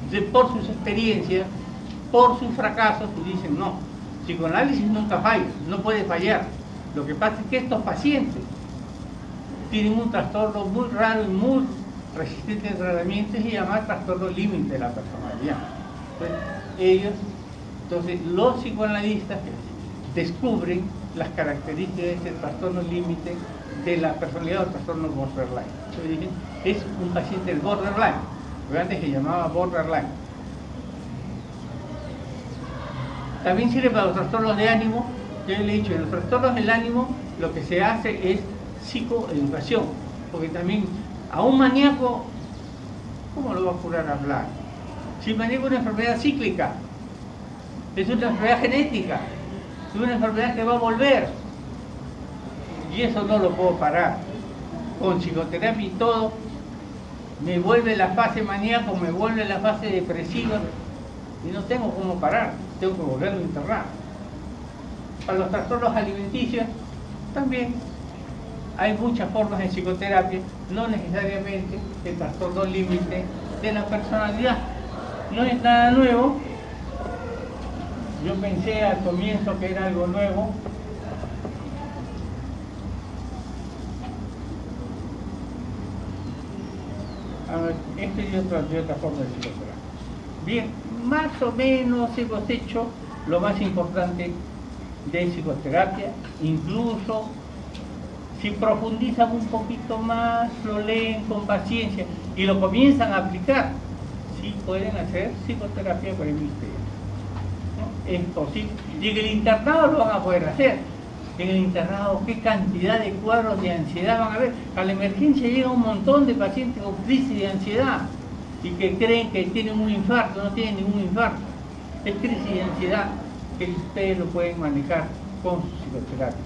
Entonces, por sus experiencias, por sus fracasos, dicen, no, psicoanálisis nunca falla, no puede fallar. Lo que pasa es que estos pacientes tienen un trastorno muy raro y muy resistente al tratamiento y se llama trastorno límite de la personalidad. Entonces, los psicoanalistas descubren las características de este trastorno límite de la personalidad o trastorno borderline. Entonces dicen, es un paciente del borderline, porque antes se llamaba borderline. También sirve para los trastornos de ánimo. Yo le he dicho, en los trastornos del ánimo lo que se hace es psicoeducación, porque también a un maníaco, ¿cómo lo va a curar hablar? Si el maníaco es una enfermedad cíclica, es una enfermedad genética, es una enfermedad que va a volver, y eso no lo puedo parar. Con psicoterapia y todo, me vuelve la fase maníaco, me vuelve la fase depresiva, y no tengo cómo parar, tengo que volverlo a internar. Para los trastornos alimenticios, también hay muchas formas de psicoterapia, no necesariamente el trastorno límite de la personalidad. No es nada nuevo. Yo pensé al comienzo que era algo nuevo. A ver, esta es otra forma de psicoterapia. Bien, más o menos hemos hecho lo más importante de psicoterapia, incluso si profundizan un poquito más, lo leen con paciencia y lo comienzan a aplicar, sí pueden hacer psicoterapia por el misterio. ¿No? Es posible. Y en el internado lo van a poder hacer. En el internado, qué cantidad de cuadros de ansiedad van a ver. A la emergencia llega un montón de pacientes con crisis de ansiedad y que creen que tienen un infarto, no tienen ningún infarto. Es crisis de ansiedad que ustedes lo pueden manejar con su psicoterapia.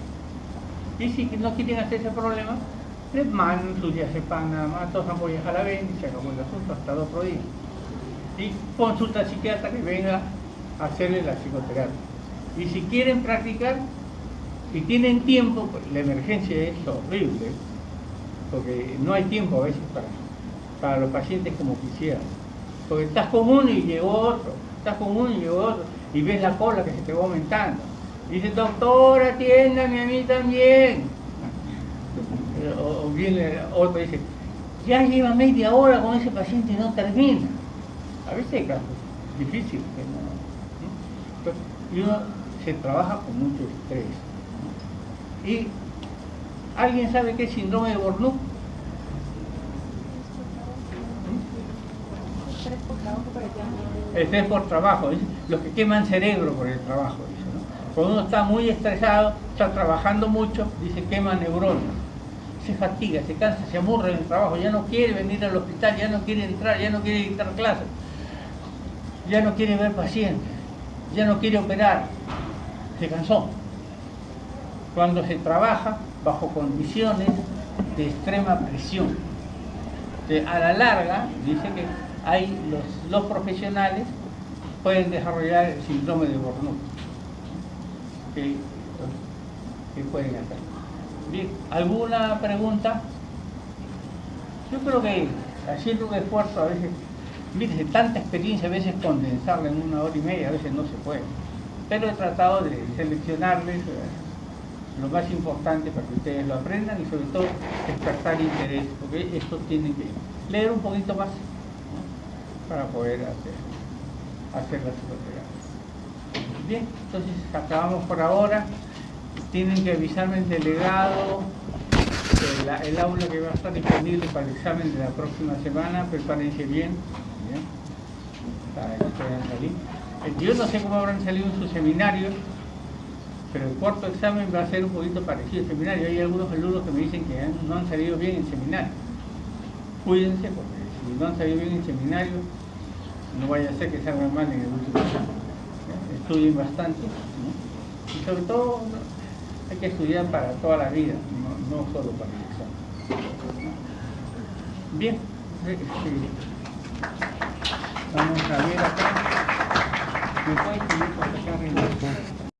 Y si no quieren hacer ese problema, les mandan su diazepam nada más, 2 ampollas a la vez y se acabó el asunto hasta el otro día. Y consulta al psiquiatra que venga a hacerle la psicoterapia. Y si quieren practicar y tienen tiempo, pues la emergencia es horrible, porque no hay tiempo a veces para los pacientes como quisieran. Porque estás con uno y llegó otro, estás con uno y llegó otro, y ves la cola que se te va aumentando. Dice, doctor, atiéndame a mí también. O viene otro y dice, ya lleva media hora con ese paciente y no termina. A veces hay casos difíciles. Y uno se trabaja con mucho estrés. ¿Y alguien sabe qué es síndrome de Burnout? Estrés por trabajo, los que queman cerebro por el trabajo. Cuando uno está muy estresado, está trabajando mucho, dice quema neuronas, se fatiga, se cansa, se aburre en el trabajo, ya no quiere venir al hospital, ya no quiere entrar, ya no quiere dictar clases, ya no quiere ver pacientes, ya no quiere operar, se cansó. Cuando se trabaja bajo condiciones de extrema presión, a la larga, dice que hay los profesionales pueden desarrollar el síndrome de Burnout. ¿Qué pueden hacer? Bien, ¿alguna pregunta? Yo creo que haciendo un esfuerzo a veces, mire, tanta experiencia a veces condensarla en 1 hora y media, a veces no se puede. Pero he tratado de seleccionarles lo más importante para que ustedes lo aprendan y sobre todo despertar interés, porque estos tienen que leer un poquito más, ¿no? Para poder hacer la psicoterapia. Bien, entonces acabamos por ahora. Tienen que avisarme el delegado, el aula que va a estar disponible para el examen de la próxima semana. Prepárense bien, para que puedan salir. Yo no sé cómo habrán salido en sus seminarios, pero el cuarto examen va a ser un poquito parecido al seminario. Hay algunos alumnos que me dicen que no han salido bien en seminario. Cuídense, porque si no han salido bien en seminario, no vaya a ser que salgan mal en el último examen. Estudien bastante, ¿no? Y sobre todo hay que estudiar para toda la vida, no solo para el examen. Bien, vamos a ver acá.